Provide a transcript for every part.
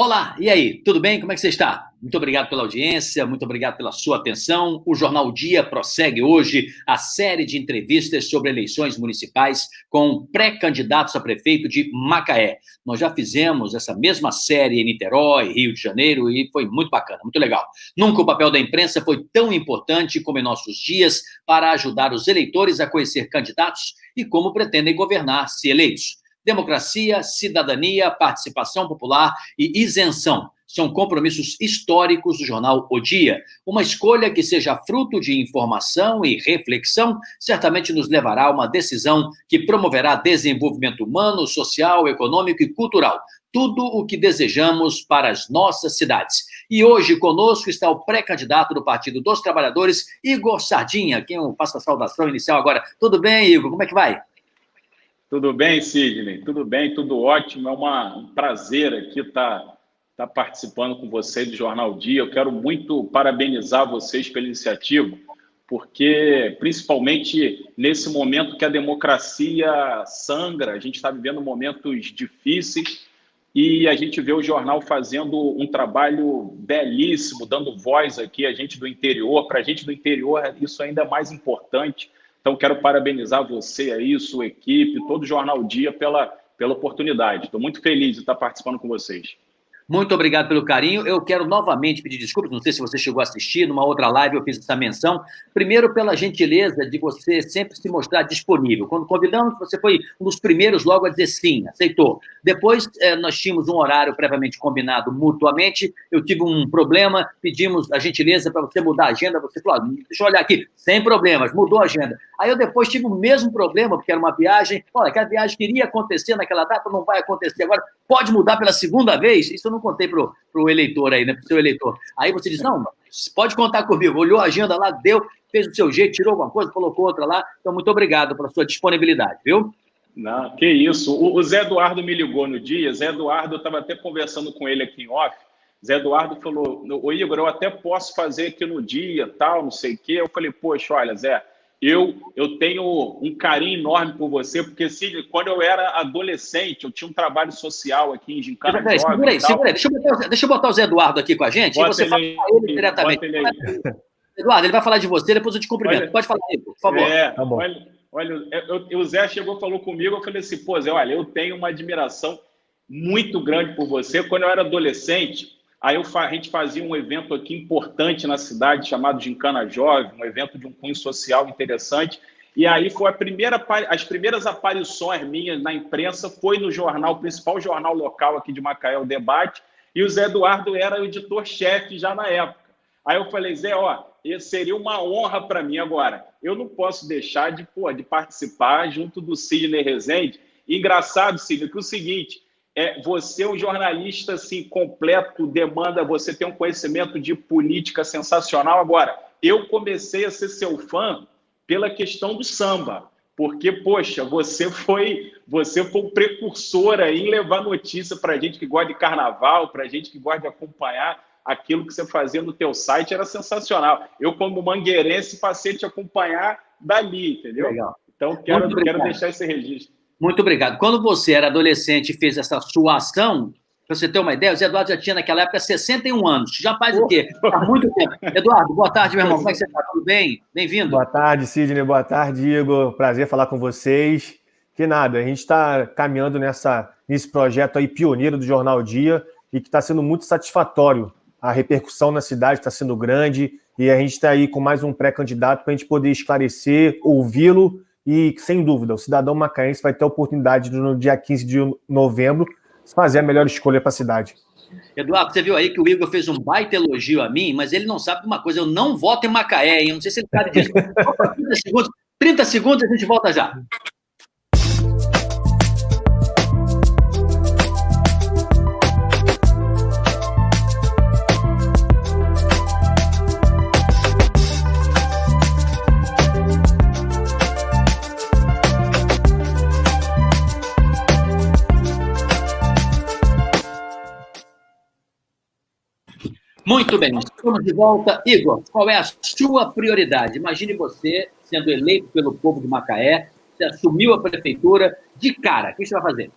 Olá, e aí, tudo bem? Como é que você está? Muito obrigado pela audiência, muito obrigado pela sua atenção. O Jornal o Dia prossegue hoje a série de entrevistas sobre eleições municipais com pré-candidatos a prefeito de Macaé. Nós já fizemos essa mesma série em Niterói, Rio de Janeiro, e foi muito bacana, muito legal. Nunca o papel da imprensa foi tão importante como em nossos dias para ajudar os eleitores a conhecer candidatos e como pretendem governar se eleitos. Democracia, cidadania, participação popular e isenção são compromissos históricos do jornal O Dia. Uma escolha que seja fruto de informação e reflexão certamente nos levará a uma decisão que promoverá desenvolvimento humano, social, econômico e cultural. Tudo o que desejamos para as nossas cidades. E hoje conosco está o pré-candidato do Partido dos Trabalhadores, Igor Sardinha, quem eu faço a saudação inicial agora. Tudo bem, Igor? Como é que vai? Tudo bem, Sidney? Tudo bem, tudo ótimo. É um prazer aqui estar participando com você do Jornal Dia. Eu quero muito parabenizar vocês pela iniciativa, porque, principalmente nesse momento que a democracia sangra, a gente está vivendo momentos difíceis e a gente vê o jornal fazendo um trabalho belíssimo, dando voz aqui a gente do interior. Para a gente do interior, isso ainda é mais importante. Então, quero parabenizar você aí, sua equipe, todo o Jornal Dia pela oportunidade. Estou muito feliz de estar participando com vocês. Muito obrigado pelo carinho. Eu quero novamente pedir desculpas, não sei se você chegou a assistir, numa outra live eu fiz essa menção. Primeiro, pela gentileza de você sempre se mostrar disponível. Quando convidamos, você foi um dos primeiros logo a dizer sim, aceitou. Depois, nós tínhamos um horário previamente combinado mutuamente, eu tive um problema, pedimos a gentileza para você mudar a agenda, você falou, deixa eu olhar aqui, sem problemas, mudou a agenda. Aí eu depois tive o mesmo problema, porque era uma viagem, olha, aquela viagem que iria acontecer naquela data, não vai acontecer agora, pode mudar pela segunda vez? Isso eu não contei para o eleitor aí, né, para o seu eleitor. Aí você diz, não, pode contar comigo, olhou a agenda lá, deu, fez do seu jeito, tirou alguma coisa, colocou outra lá, então muito obrigado pela sua disponibilidade, viu? Não, que isso. O Zé Eduardo me ligou no dia, Zé Eduardo, eu estava até conversando com ele aqui em off, Zé Eduardo falou, ô Igor, eu até posso fazer aqui no dia, tal, não sei o quê. Eu falei, poxa, olha, Zé, eu tenho um carinho enorme por você, porque quando eu era adolescente, eu tinha um trabalho social aqui em Gincana Jovem. Segura aí, deixa eu botar o Zé Eduardo aqui com a gente, e você fala com ele diretamente. Eduardo, ele vai falar de você, depois eu te cumprimento. Olha, pode falar aí, por favor. Tá bom. Olha, o Zé falou comigo, eu falei assim, pô, Zé, olha, eu tenho uma admiração muito grande por você. Quando eu era adolescente, aí a gente fazia um evento aqui importante na cidade, chamado Gincana Jovem, um evento de um cunho social interessante, e aí foi as primeiras aparições minhas na imprensa foi no jornal, o principal jornal local aqui de Macaé, o Debate, e o Zé Eduardo era o editor-chefe já na época. Aí eu falei, Zé, seria uma honra para mim agora. Eu não posso deixar de participar junto do Sidney Rezende. E engraçado, Sidney, que é o seguinte, você é um jornalista assim, completo, você tem um conhecimento de política sensacional. Agora, eu comecei a ser seu fã pela questão do samba, porque, poxa, você foi um precursor aí em levar notícia para a gente que gosta de carnaval, para a gente que gosta de acompanhar aquilo que você fazia no teu site, era sensacional. Eu, como mangueirense, passei a te acompanhar dali, entendeu? Legal. Então, quero deixar esse registro. Muito obrigado. Quando você era adolescente e fez essa sua ação, para você ter uma ideia, o Zé Eduardo já tinha naquela época 61 anos. Já faz o quê? Há muito tempo. Eduardo, boa tarde, meu irmão. Como é que você está? Tudo bem? Bem-vindo. Boa tarde, Sidney. Boa tarde, Igor. Prazer falar com vocês. Que nada, a gente está caminhando nesse projeto aí pioneiro do Jornal Dia e que está sendo muito satisfatório. A repercussão na cidade está sendo grande e a gente está aí com mais um pré-candidato para a gente poder esclarecer, ouvi-lo e, sem dúvida, o cidadão macaense vai ter a oportunidade no dia 15 de novembro de fazer a melhor escolha para a cidade. Eduardo, você viu aí que o Igor fez um baita elogio a mim, mas ele não sabe de uma coisa, eu não voto em Macaé, hein? Eu não sei se ele sabe disso. 30 segundos, a gente volta já. Muito bem, estamos de volta. Igor, qual é a sua prioridade? Imagine você sendo eleito pelo povo de Macaé, você assumiu a prefeitura de cara. O que você vai fazer?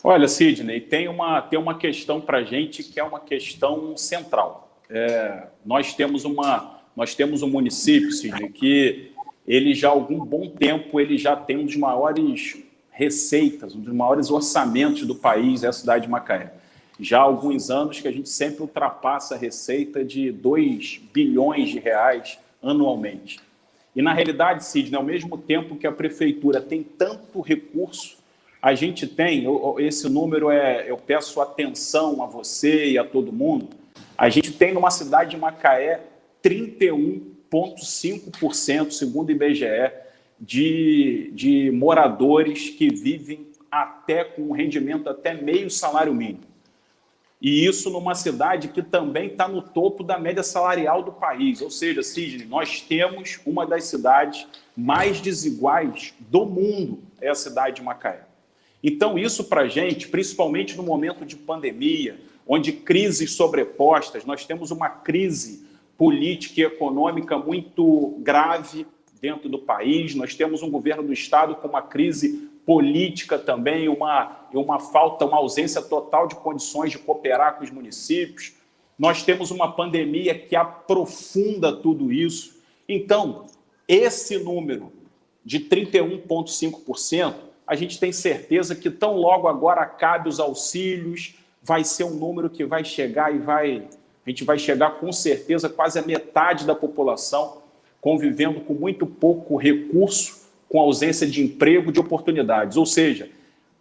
Olha, Sidney, tem uma questão para a gente que é uma questão central. Nós temos um município, Sidney, que ele já há algum bom tempo ele já tem um dos maiores receitas, um dos maiores orçamentos do país, é a cidade de Macaé. Já há alguns anos que a gente sempre ultrapassa a receita de 2 bilhões de reais anualmente. E, na realidade, Sidney, ao mesmo tempo que a prefeitura tem tanto recurso, a gente tem, esse número eu peço atenção a você e a todo mundo, a gente tem numa cidade de Macaé 31,5%, segundo o IBGE, de moradores que vivem até com um rendimento até meio salário mínimo. E isso numa cidade que também está no topo da média salarial do país. Ou seja, Sidney, nós temos uma das cidades mais desiguais do mundo, é a cidade de Macaé. Então, isso para a gente, principalmente no momento de pandemia, onde crises sobrepostas, nós temos uma crise política e econômica muito grave dentro do país, nós temos um governo do Estado com uma crise política também, uma falta, uma ausência total de condições de cooperar com os municípios, nós temos uma pandemia que aprofunda tudo isso. Então, esse número de 31,5%, a gente tem certeza que tão logo agora acabe os auxílios, vai ser um número que vai chegar a gente vai chegar com certeza quase a metade da população convivendo com muito pouco recurso, com ausência de emprego, de oportunidades. Ou seja,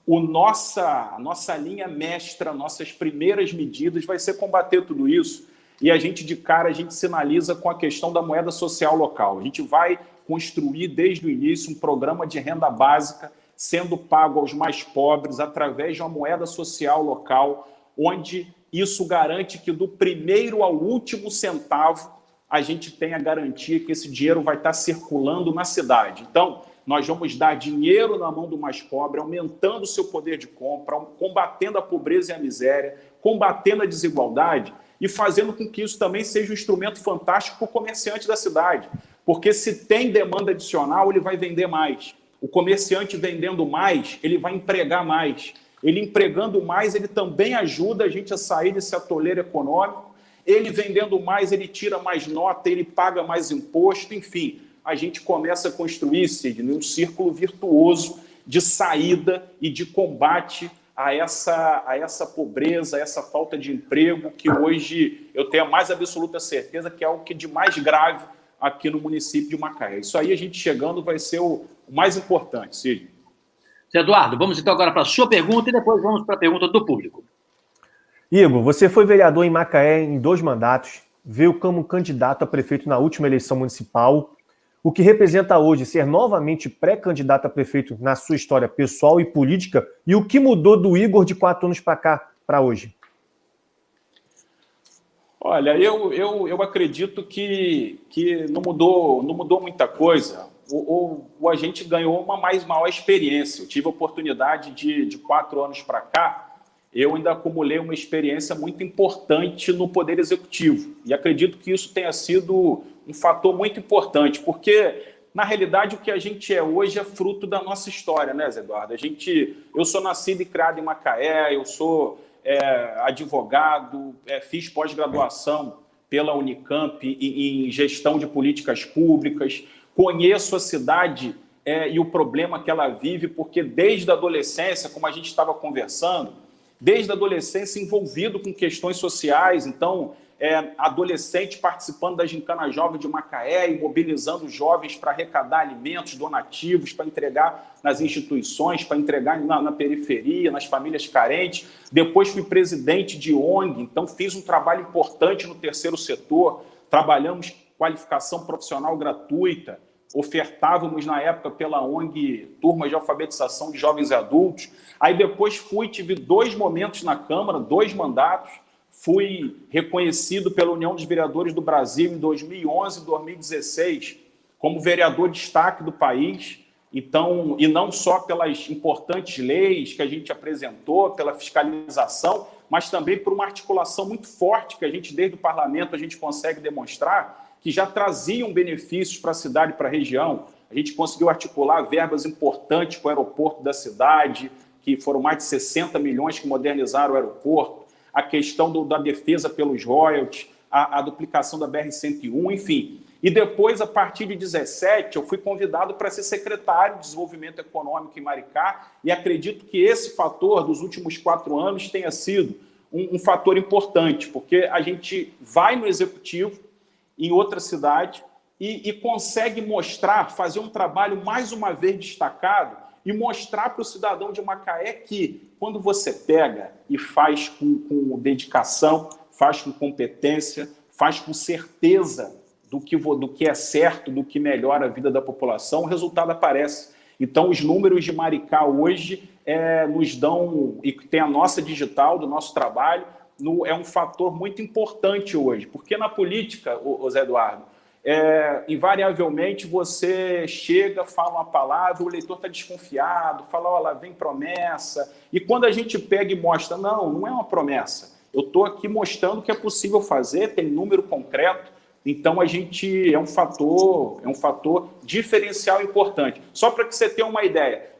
a nossa linha mestra, nossas primeiras medidas vai ser combater tudo isso. E a gente, de cara, a gente sinaliza com a questão da moeda social local. A gente vai construir desde o início um programa de renda básica sendo pago aos mais pobres através de uma moeda social local, onde isso garante que do primeiro ao último centavo a gente tem a garantia que esse dinheiro vai estar circulando na cidade. Então, nós vamos dar dinheiro na mão do mais pobre, aumentando o seu poder de compra, combatendo a pobreza e a miséria, combatendo a desigualdade e fazendo com que isso também seja um instrumento fantástico para o comerciante da cidade. Porque se tem demanda adicional, ele vai vender mais. O comerciante vendendo mais, ele vai empregar mais. Ele empregando mais, ele também ajuda a gente a sair desse atoleiro econômico. Ele vendendo mais, ele tira mais nota, ele paga mais imposto, enfim. A gente começa a construir, Sidney, um círculo virtuoso de saída e de combate a essa pobreza, a essa falta de emprego, que hoje eu tenho a mais absoluta certeza que é o que de mais grave aqui no município de Macaé. Isso aí, a gente chegando, vai ser o mais importante, Sidney. Eduardo, vamos então agora para a sua pergunta e depois vamos para a pergunta do público. Igor, você foi vereador em Macaé em 2 mandatos, veio como candidato a prefeito na última eleição municipal. O que representa hoje ser novamente pré-candidato a prefeito na sua história pessoal e política, e o que mudou do Igor de 4 anos para cá, para hoje? Olha, eu acredito que não mudou muita coisa. A gente ganhou uma mais maior experiência. Eu tive a oportunidade de 4 anos para cá, eu ainda acumulei uma experiência muito importante no Poder Executivo. E acredito que isso tenha sido um fator muito importante, porque, na realidade, o que a gente é hoje é fruto da nossa história, né, Zé Eduardo? Eu sou nascido e criado em Macaé, eu sou advogado, fiz pós-graduação pela Unicamp em gestão de políticas públicas, conheço a cidade e o problema que ela vive, porque desde a adolescência, como a gente estava conversando, desde a adolescência envolvido com questões sociais, então, adolescente participando da Gincana Jovem de Macaé e mobilizando jovens para arrecadar alimentos, donativos, para entregar nas instituições, para entregar na periferia, nas famílias carentes. Depois fui presidente de ONG, então fiz um trabalho importante no terceiro setor, trabalhamos qualificação profissional gratuita, ofertávamos na época pela ONG turmas de alfabetização de jovens e adultos. Aí depois tive 2 momentos na Câmara, 2 mandatos, fui reconhecido pela União dos Vereadores do Brasil em 2011 e 2016 como vereador de destaque do país, então, e não só pelas importantes leis que a gente apresentou, pela fiscalização, mas também por uma articulação muito forte que a gente, desde o parlamento, a gente consegue demonstrar que já traziam benefícios para a cidade e para a região. A gente conseguiu articular verbas importantes para o aeroporto da cidade, que foram mais de 60 milhões que modernizaram o aeroporto, a questão da defesa pelos royalties, a duplicação da BR-101, enfim. E depois, a partir de 2017, eu fui convidado para ser secretário de Desenvolvimento Econômico em Maricá, e acredito que esse fator dos últimos 4 anos tenha sido um fator importante, porque a gente vai no executivo, em outra cidade, e consegue mostrar, fazer um trabalho mais uma vez destacado, e mostrar para o cidadão de Macaé que, quando você pega e faz com dedicação, faz com competência, faz com certeza do que é certo, do que melhora a vida da população, o resultado aparece. Então, os números de Maricá hoje nos dão, e tem a nossa digital do nosso trabalho, é um fator muito importante hoje, porque na política, o Zé Eduardo, invariavelmente você chega, fala uma palavra, o eleitor está desconfiado, fala, ó, lá vem promessa, e quando a gente pega e mostra, não é uma promessa, eu estou aqui mostrando que é possível fazer, tem número concreto, então a gente é um fator diferencial importante. Só para que você tenha uma ideia,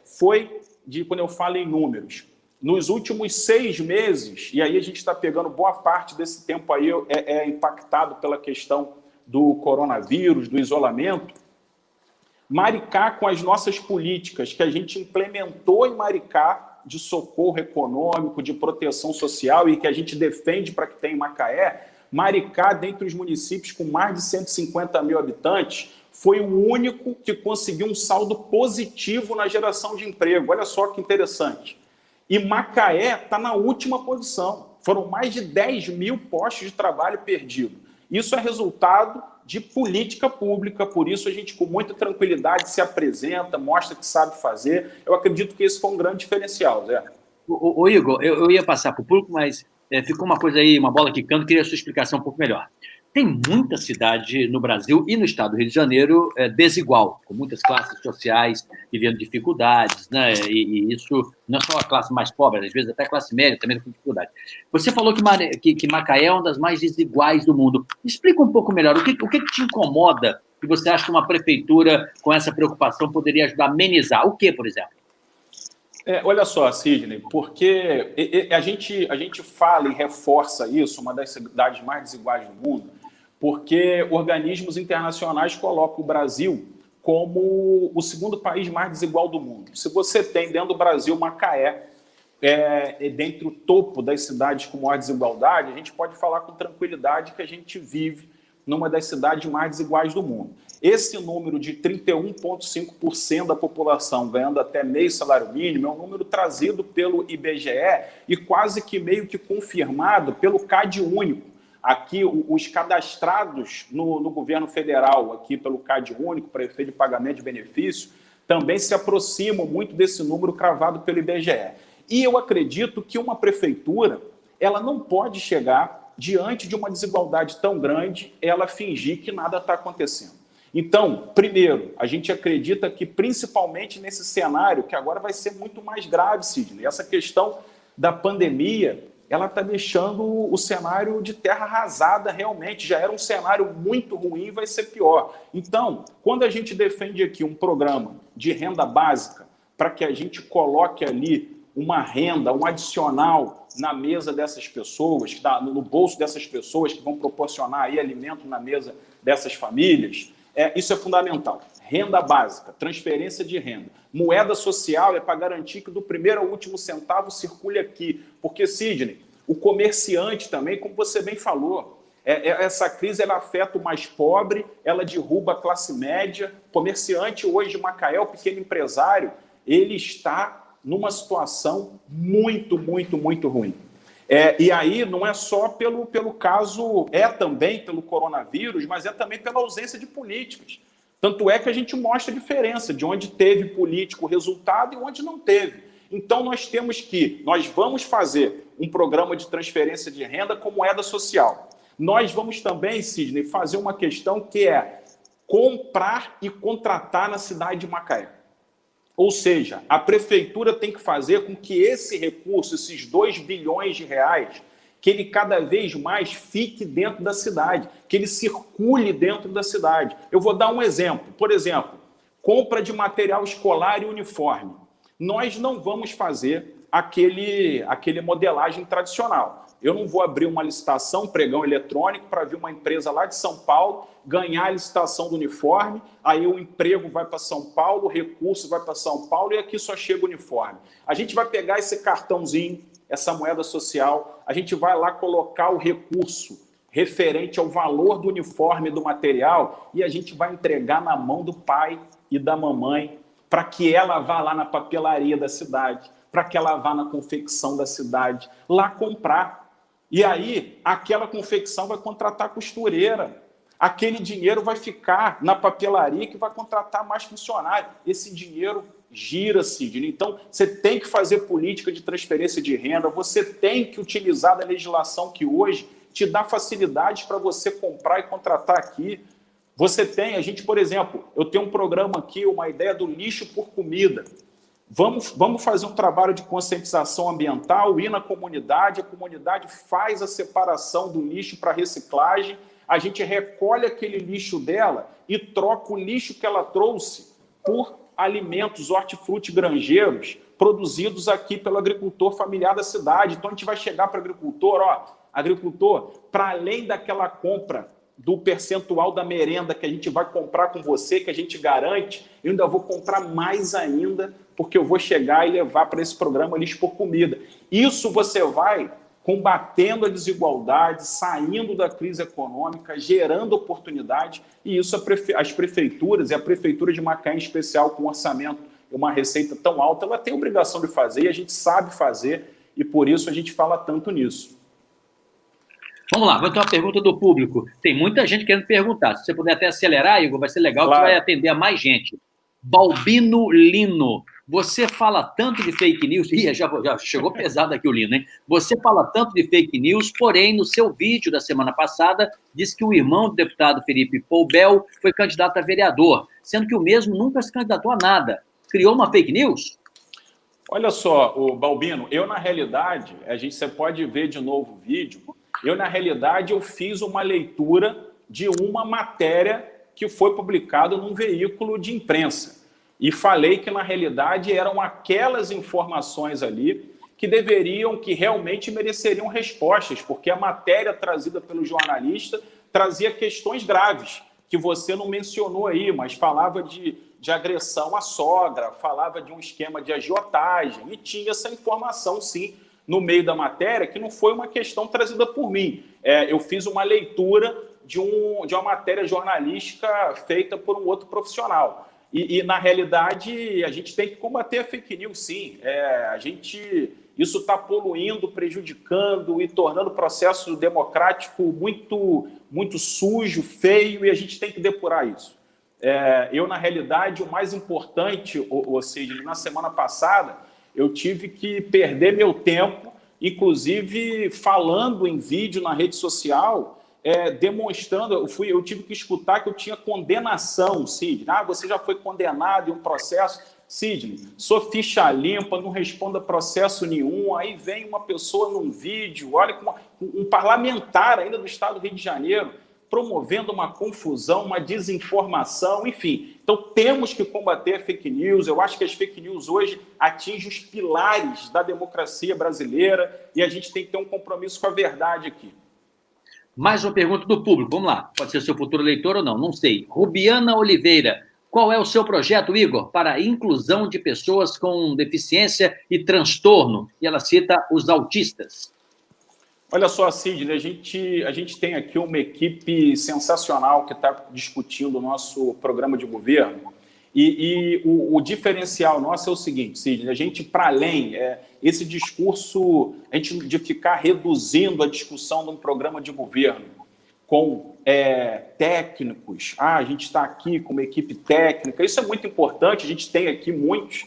quando eu falo em números, nos últimos 6 meses, e aí a gente está pegando boa parte desse tempo aí, impactado pela questão do coronavírus, do isolamento, Maricá, com as nossas políticas que a gente implementou em Maricá, de socorro econômico, de proteção social e que a gente defende para que tenha em Macaé, Maricá, dentre os municípios com mais de 150 mil habitantes, foi o único que conseguiu um saldo positivo na geração de emprego. Olha só que interessante. E Macaé está na última posição. Foram mais de 10 mil postos de trabalho perdidos. Isso é resultado de política pública, por isso a gente, com muita tranquilidade, se apresenta, mostra que sabe fazer. Eu acredito que esse foi um grande diferencial, Zé. Ô Igor, eu ia passar para o público, mas ficou uma coisa aí, uma bola quicando, queria a sua explicação um pouco melhor. Tem muita cidade no Brasil e no estado do Rio de Janeiro desigual, com muitas classes sociais vivendo dificuldades, né? E isso não é só a classe mais pobre, às vezes até a classe média também com dificuldade. Você falou que Macaé é uma das mais desiguais do mundo. Explica um pouco melhor, o que te incomoda que você acha que uma prefeitura com essa preocupação poderia ajudar a amenizar? O que, por exemplo? Olha só, Sidney, porque a gente fala e reforça isso, uma das cidades mais desiguais do mundo, porque organismos internacionais colocam o Brasil como o segundo país mais desigual do mundo. Se você tem dentro do Brasil Macaé, dentro do topo das cidades com maior desigualdade, a gente pode falar com tranquilidade que a gente vive numa das cidades mais desiguais do mundo. Esse número de 31,5% da população ganhando até meio salário mínimo é um número trazido pelo IBGE e quase que meio que confirmado pelo CAD único. Aqui, os cadastrados no governo federal, aqui pelo CAD único, para efeito de pagamento de benefício, também se aproximam muito desse número cravado pelo IBGE. E eu acredito que uma prefeitura, ela não pode chegar diante de uma desigualdade tão grande, ela fingir que nada está acontecendo. Então, primeiro, a gente acredita que, principalmente nesse cenário, que agora vai ser muito mais grave, Sidney, essa questão da pandemia, ela está deixando o cenário de terra arrasada realmente, já era um cenário muito ruim e vai ser pior. Então, quando a gente defende aqui um programa de renda básica, para que a gente coloque ali uma renda, um adicional na mesa dessas pessoas, no bolso dessas pessoas que vão proporcionar aí alimento na mesa dessas famílias, isso é fundamental. Renda básica, transferência de renda. Moeda social é para garantir que do primeiro ao último centavo circule aqui. Porque, Sidney, o comerciante também, como você bem falou, essa crise ela afeta o mais pobre, ela derruba a classe média. O comerciante hoje de Macaé, o pequeno empresário, ele está numa situação muito, muito, muito ruim. E aí não é só pelo caso, também pelo coronavírus, mas também pela ausência de políticas. Tanto é que a gente mostra a diferença de onde teve político resultado e onde não teve. Então nós vamos fazer um programa de transferência de renda com moeda social. Nós vamos também, Sidney, fazer uma questão que é comprar e contratar na cidade de Macaé. Ou seja, a prefeitura tem que fazer com que esse recurso, esses 2 bilhões de reais, que ele cada vez mais fique dentro da cidade, que ele circule dentro da cidade. Eu vou dar um exemplo. Por exemplo, compra de material escolar e uniforme. nós não vamos fazer aquele modelagem tradicional. Eu não vou abrir uma licitação, pregão eletrônico, para vir uma empresa lá de São Paulo ganhar a licitação do uniforme, aí o emprego vai para São Paulo, o recurso vai para São Paulo e aqui só chega o uniforme. A gente vai pegar esse cartãozinho, essa moeda social, a gente vai lá colocar o recurso referente ao valor do uniforme, do material, e a gente vai entregar na mão do pai e da mamãe para que ela vá lá na papelaria da cidade, para que ela vá na confecção da cidade, lá comprar. E aí, aquela confecção vai contratar costureira. Aquele dinheiro vai ficar na papelaria que vai contratar mais funcionário. Esse dinheiro gira, Sidney. Então, você tem que fazer política de transferência de renda, você tem que utilizar da legislação que hoje te dá facilidades para você comprar e contratar aqui. Você tem, a gente, por exemplo, eu tenho um programa aqui, uma ideia do lixo por comida. Vamos fazer um trabalho de conscientização ambiental, ir na comunidade, a comunidade faz a separação do lixo para reciclagem, a gente recolhe aquele lixo dela e troca o lixo que ela trouxe por alimentos, hortifruti granjeiros, produzidos aqui pelo agricultor familiar da cidade. Então a gente vai chegar para o agricultor, agricultor, para além daquela compra do percentual da merenda que a gente vai comprar com você, que a gente garante, eu ainda vou comprar mais ainda, porque eu vou chegar e levar para esse programa Lixo por Comida. Isso você vai combatendo a desigualdade, saindo da crise econômica, gerando oportunidade, e isso as prefeituras, e a Prefeitura de Macaé em especial, com um orçamento e uma receita tão alta, ela tem a obrigação de fazer, e a gente sabe fazer, e por isso a gente fala tanto nisso. Vamos lá, vou ter uma pergunta do público. Tem muita gente querendo perguntar. Se você puder até acelerar, Igor, vai ser legal, claro, que vai atender a mais gente. Balbino Lino, você fala tanto de fake news... Ih, já chegou pesado aqui o Lino, hein? Você fala tanto de fake news, porém, no seu vídeo da semana passada, disse que o irmão do deputado Felipe Poubel foi candidato a vereador, sendo que o mesmo nunca se candidatou a nada. Criou uma fake news? Olha só, o Balbino, eu, na realidade, você pode ver de novo o vídeo, na realidade, eu fiz uma leitura de uma matéria que foi publicada num veículo de imprensa. E falei que, na realidade, eram aquelas informações ali que realmente mereceriam respostas, porque a matéria trazida pelo jornalista trazia questões graves, que você não mencionou aí, mas falava de agressão à sogra, falava de um esquema de agiotagem, e tinha essa informação, sim, no meio da matéria, que não foi uma questão trazida por mim. Eu fiz uma leitura de uma matéria jornalística feita por um outro profissional. E na realidade, a gente tem que combater a fake news, sim. Isso está poluindo, prejudicando e tornando o processo democrático muito, muito sujo, feio, e a gente tem que depurar isso. Na realidade, o mais importante, Sidney, na semana passada, eu tive que perder meu tempo, inclusive falando em vídeo na rede social, demonstrando, eu tive que escutar que eu tinha condenação, Sidney. Você já foi condenado em um processo. Sidney, sou ficha limpa, não respondo a processo nenhum. Aí vem uma pessoa num vídeo, olha, um parlamentar ainda do estado do Rio de Janeiro, promovendo uma confusão, uma desinformação, enfim. Então, temos que combater a fake news. Eu acho que as fake news hoje atingem os pilares da democracia brasileira e a gente tem que ter um compromisso com a verdade aqui. Mais uma pergunta do público. Vamos lá. Pode ser seu futuro leitor ou não, não sei. Rubiana Oliveira. Qual é o seu projeto, Igor, para a inclusão de pessoas com deficiência e transtorno? E ela cita os autistas. Olha só, Sidney, a gente tem aqui uma equipe sensacional que está discutindo o nosso programa de governo. E o diferencial nosso é o seguinte, Sidney, a gente, para além, esse discurso, a gente de ficar reduzindo a discussão de um programa de governo com técnicos, a gente está aqui com uma equipe técnica, isso é muito importante, a gente tem aqui muitos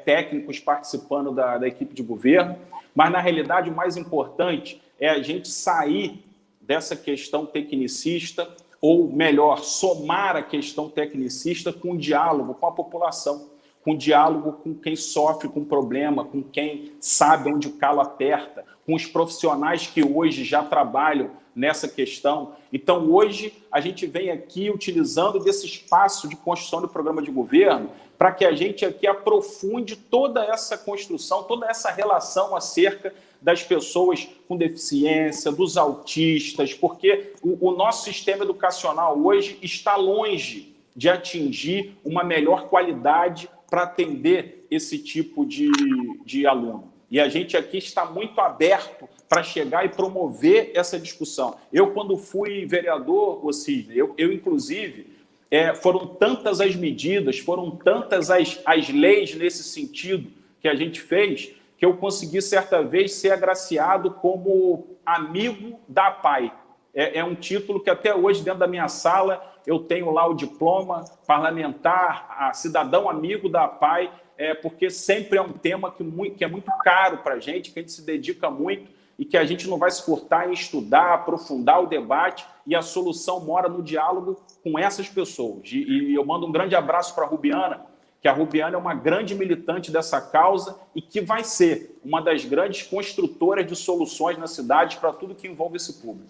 técnicos participando da equipe de governo, mas, na realidade, o mais importante é a gente sair dessa questão tecnicista, ou melhor, somar a questão tecnicista com o diálogo com a população. com diálogo com quem sofre com problema, com quem sabe onde o calo aperta, com os profissionais que hoje já trabalham nessa questão. Então, hoje, a gente vem aqui utilizando desse espaço de construção do programa de governo para que a gente aqui aprofunde toda essa construção, toda essa relação acerca das pessoas com deficiência, dos autistas, porque o nosso sistema educacional hoje está longe de atingir uma melhor qualidade para atender esse tipo de aluno. E a gente aqui está muito aberto para chegar e promover essa discussão. Eu, quando fui vereador, Sidney, eu inclusive, foram tantas as medidas, foram tantas as leis nesse sentido que a gente fez, que eu consegui, certa vez, ser agraciado como amigo da APAE. É um título que até hoje, dentro da minha sala, eu tenho lá o diploma parlamentar, cidadão amigo da APAE, porque sempre é um tema que é muito caro para a gente, que a gente se dedica muito e que a gente não vai se furtar em estudar, aprofundar o debate, e a solução mora no diálogo com essas pessoas. E eu mando um grande abraço para a Rubiana, que a Rubiana é uma grande militante dessa causa e que vai ser uma das grandes construtoras de soluções na cidade para tudo que envolve esse público.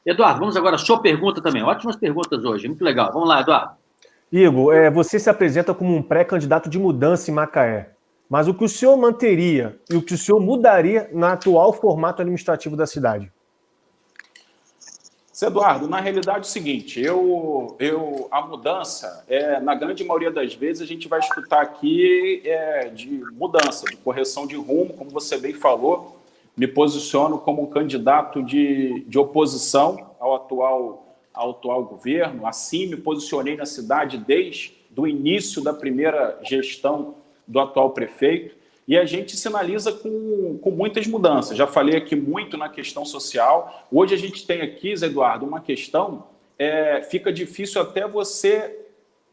Eduardo, vamos agora à sua pergunta também. Ótimas perguntas hoje, muito legal. Vamos lá, Eduardo. Igor, você se apresenta como um pré-candidato de mudança em Macaé, mas o que o senhor manteria e o que o senhor mudaria no atual formato administrativo da cidade? Eduardo, na realidade é o seguinte, a mudança, na grande maioria das vezes, a gente vai escutar aqui de mudança, de correção de rumo, como você bem falou. Me posiciono como um candidato de oposição ao atual governo. Assim, me posicionei na cidade desde o início da primeira gestão do atual prefeito. E a gente sinaliza com muitas mudanças. Já falei aqui muito na questão social. Hoje a gente tem aqui, Zé Eduardo, uma questão, fica difícil até você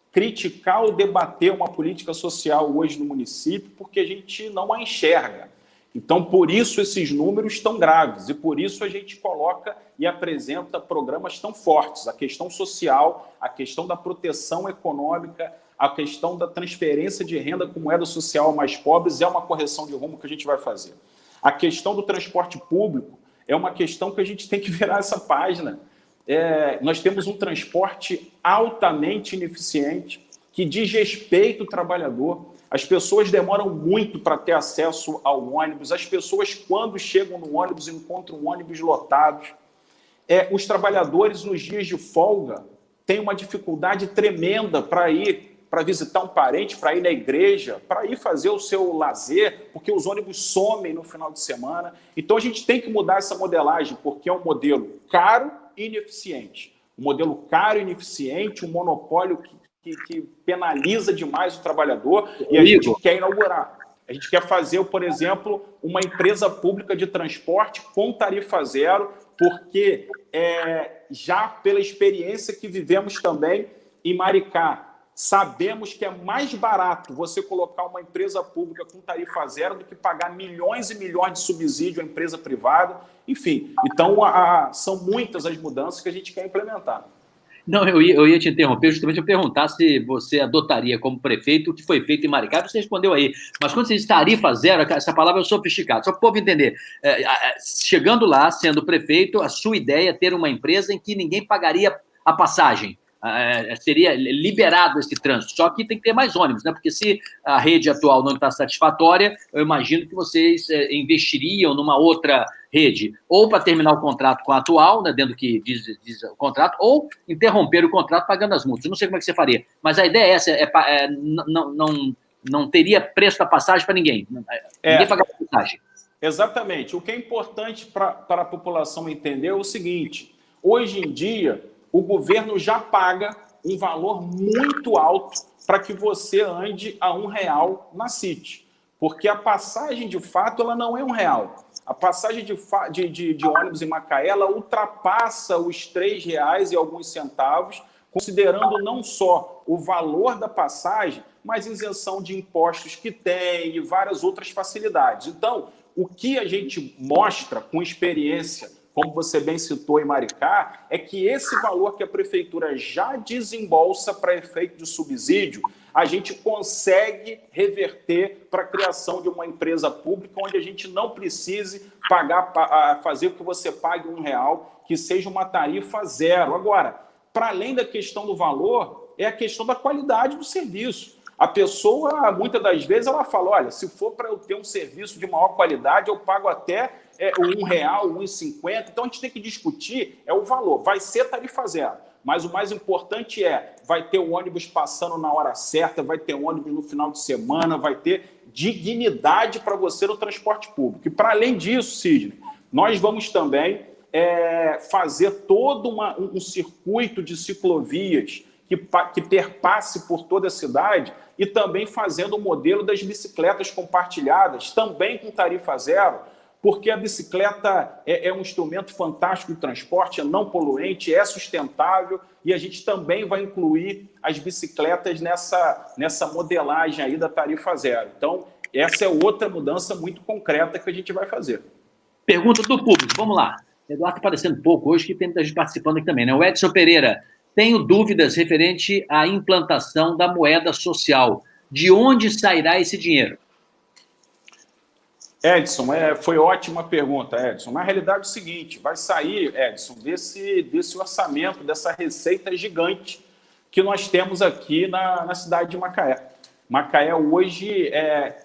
criticar ou debater uma política social hoje no município, porque a gente não a enxerga. Então, por isso esses números tão graves e por isso a gente coloca e apresenta programas tão fortes. A questão social, a questão da proteção econômica, a questão da transferência de renda com moeda social a mais pobres é uma correção de rumo que a gente vai fazer. A questão do transporte público é uma questão que a gente tem que virar essa página. Nós temos um transporte altamente ineficiente que diz respeito ao trabalhador. As pessoas demoram muito para ter acesso ao ônibus. As pessoas, quando chegam no ônibus, encontram ônibus lotados. Os trabalhadores, nos dias de folga, têm uma dificuldade tremenda para visitar um parente, para ir na igreja, para ir fazer o seu lazer, porque os ônibus somem no final de semana. Então, a gente tem que mudar essa modelagem, porque é um modelo caro e ineficiente. Um modelo caro e ineficiente, um monopólio que penaliza demais o trabalhador, e a gente quer inaugurar. A gente quer fazer, por exemplo, uma empresa pública de transporte com tarifa zero, porque já pela experiência que vivemos também em Maricá, sabemos que é mais barato você colocar uma empresa pública com tarifa zero do que pagar milhões e milhões de subsídio à empresa privada. Enfim, então são muitas as mudanças que a gente quer implementar. Não, eu ia te interromper justamente para perguntar se você adotaria como prefeito o que foi feito em Maricá. Você respondeu aí. Mas quando você diz tarifa zero, essa palavra é sofisticada. Só para o povo entender. Chegando lá, sendo prefeito, a sua ideia é ter uma empresa em que ninguém pagaria a passagem. Seria liberado esse trânsito. Só que tem que ter mais ônibus, né? Porque se a rede atual não está satisfatória, eu imagino que vocês investiriam numa outra rede, ou para terminar o contrato com a atual, né, dentro do que diz o contrato, ou interromper o contrato pagando as multas. Eu não sei como é que você faria, mas a ideia é essa, não teria preço da passagem para ninguém. Ninguém pagaria a passagem. Exatamente. O que é importante para a população entender é o seguinte: hoje em dia, o governo já paga um valor muito alto para que você ande a R$1 na City. Porque a passagem, de fato, ela não é R$1. A passagem de ônibus em Macaé, ela ultrapassa os R$3 e alguns centavos, considerando não só o valor da passagem, mas isenção de impostos que tem e várias outras facilidades. Então, o que a gente mostra com experiência, como você bem citou em Maricá, é que esse valor que a prefeitura já desembolsa para efeito de subsídio, a gente consegue reverter para a criação de uma empresa pública onde a gente não precise fazer com que você pague R$1, que seja uma tarifa zero. Agora, para além da questão do valor, é a questão da qualidade do serviço. A pessoa, muitas das vezes, ela fala, olha, se for para eu ter um serviço de maior qualidade, eu pago até R$1, R$1,50. Então, a gente tem que discutir o valor. Vai ser tarifa zero. Mas o mais importante vai ter o ônibus passando na hora certa, vai ter ônibus no final de semana, vai ter dignidade para você no transporte público. E, para além disso, Sidney, nós vamos também fazer todo um circuito de ciclovias que perpasse por toda a cidade e também fazendo o modelo das bicicletas compartilhadas, também com tarifa zero, porque a bicicleta é um instrumento fantástico de transporte, é não poluente, é sustentável, e a gente também vai incluir as bicicletas nessa modelagem aí da tarifa zero. Então, essa é outra mudança muito concreta que a gente vai fazer. Pergunta do público, vamos lá. Eduardo está aparecendo pouco hoje, que tem muita gente participando aqui também, né? O Edson Pereira, tenho dúvidas referente à implantação da moeda social. De onde sairá esse dinheiro? Edson, foi ótima pergunta, Edson. Na realidade é o seguinte, vai sair, Edson, desse orçamento, dessa receita gigante que nós temos aqui na cidade de Macaé. Macaé hoje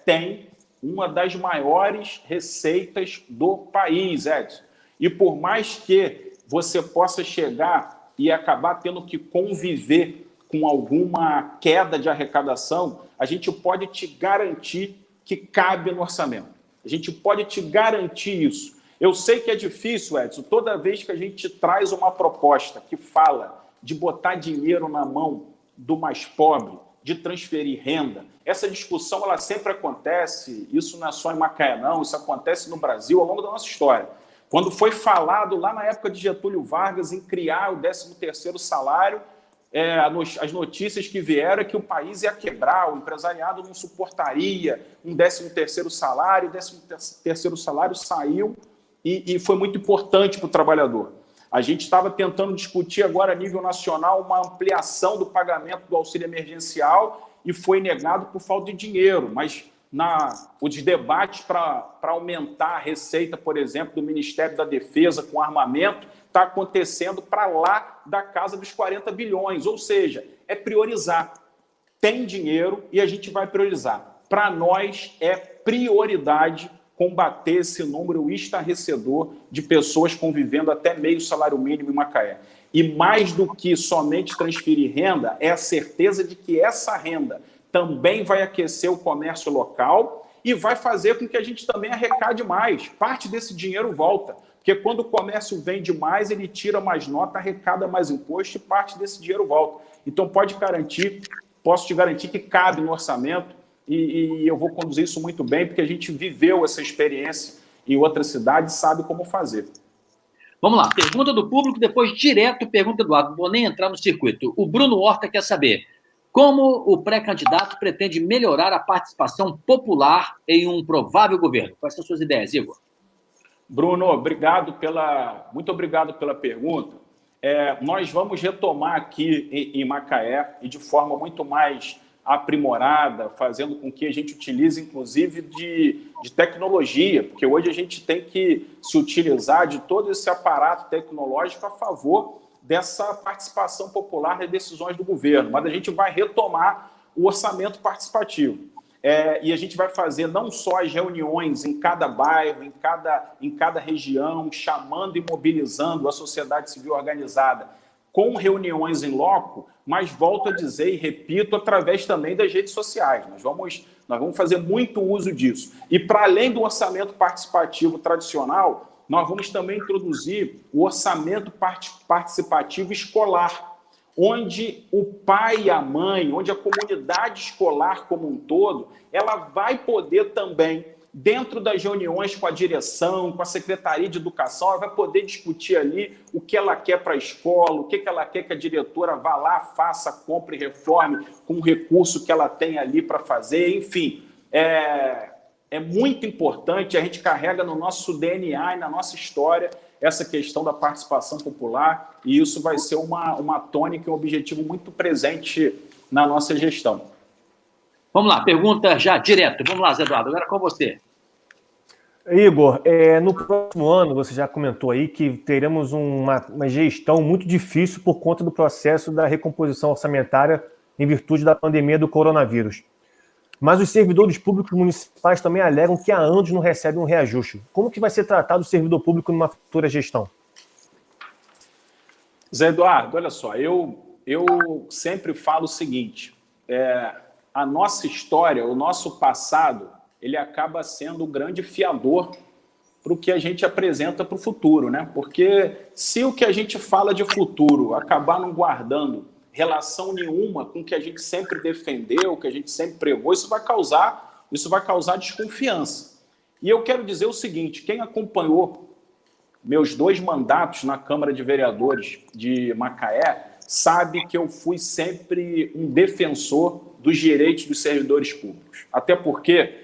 tem uma das maiores receitas do país, Edson. E por mais que você possa chegar e acabar tendo que conviver com alguma queda de arrecadação, a gente pode te garantir que cabe no orçamento. A gente pode te garantir isso. Eu sei que é difícil, Edson, toda vez que a gente traz uma proposta que fala de botar dinheiro na mão do mais pobre, de transferir renda, essa discussão ela sempre acontece, isso não é só em Macaé, não, isso acontece no Brasil ao longo da nossa história. Quando foi falado lá na época de Getúlio Vargas em criar o 13º salário, as notícias que vieram é que o país ia quebrar, o empresariado não suportaria um 13º salário, o 13º salário saiu e foi muito importante para o trabalhador. A gente estava tentando discutir agora a nível nacional uma ampliação do pagamento do auxílio emergencial e foi negado por falta de dinheiro, mas os debates para aumentar a receita, por exemplo, do Ministério da Defesa com armamento, está acontecendo para lá da casa dos 40 bilhões, ou seja, é priorizar. Tem dinheiro e a gente vai priorizar. Para nós é prioridade combater esse número estarrecedor de pessoas convivendo até meio salário mínimo em Macaé. E mais do que somente transferir renda, é a certeza de que essa renda também vai aquecer o comércio local e vai fazer com que a gente também arrecade mais. Parte desse dinheiro volta. Porque quando o comércio vende mais, ele tira mais nota, arrecada mais imposto e parte desse dinheiro volta. Então, posso te garantir que cabe no orçamento e eu vou conduzir isso muito bem, porque a gente viveu essa experiência em outras cidades e sabe como fazer. Vamos lá, pergunta do público, depois direto pergunta do Eduardo. Não vou nem entrar no circuito. O Bruno Horta quer saber como o pré-candidato pretende melhorar a participação popular em um provável governo. Quais são as suas ideias, Igor? Bruno, muito obrigado pela pergunta. Nós vamos retomar aqui em Macaé e de forma muito mais aprimorada, fazendo com que a gente utilize, inclusive, de tecnologia, porque hoje a gente tem que se utilizar de todo esse aparato tecnológico a favor dessa participação popular nas decisões do governo. Mas a gente vai retomar o orçamento participativo. E a gente vai fazer não só as reuniões em cada bairro, em cada região, chamando e mobilizando a sociedade civil organizada com reuniões em loco, mas volto a dizer e repito, através também das redes sociais. Nós vamos fazer muito uso disso. E para além do orçamento participativo tradicional, nós vamos também introduzir o orçamento participativo escolar, onde o pai e a mãe, onde a comunidade escolar como um todo, ela vai poder também, dentro das reuniões com a direção, com a Secretaria de Educação, ela vai poder discutir ali o que ela quer para a escola, o que ela quer que a diretora vá lá, faça, compre, reforme, com o recurso que ela tem ali para fazer, enfim. É muito importante, a gente carrega no nosso DNA e na nossa história essa questão da participação popular, e isso vai ser uma tônica e um objetivo muito presente na nossa gestão. Vamos lá, pergunta já direto. Vamos lá, Zé Eduardo, agora com você. Igor, no próximo ano, você já comentou aí que teremos uma gestão muito difícil por conta do processo da recomposição orçamentária em virtude da pandemia do coronavírus. Mas os servidores públicos municipais também alegam que há anos não recebem um reajuste. Como que vai ser tratado o servidor público numa futura gestão? Zé Eduardo, olha só, eu sempre falo o seguinte, a nossa história, o nosso passado, ele acaba sendo o grande fiador para o que a gente apresenta para o futuro, né? Porque se o que a gente fala de futuro acabar não guardando relação nenhuma com o que a gente sempre defendeu, o que a gente sempre pregou, isso vai causar desconfiança. E eu quero dizer o seguinte, quem acompanhou meus 2 mandatos na Câmara de Vereadores de Macaé sabe que eu fui sempre um defensor dos direitos dos servidores públicos. Até porque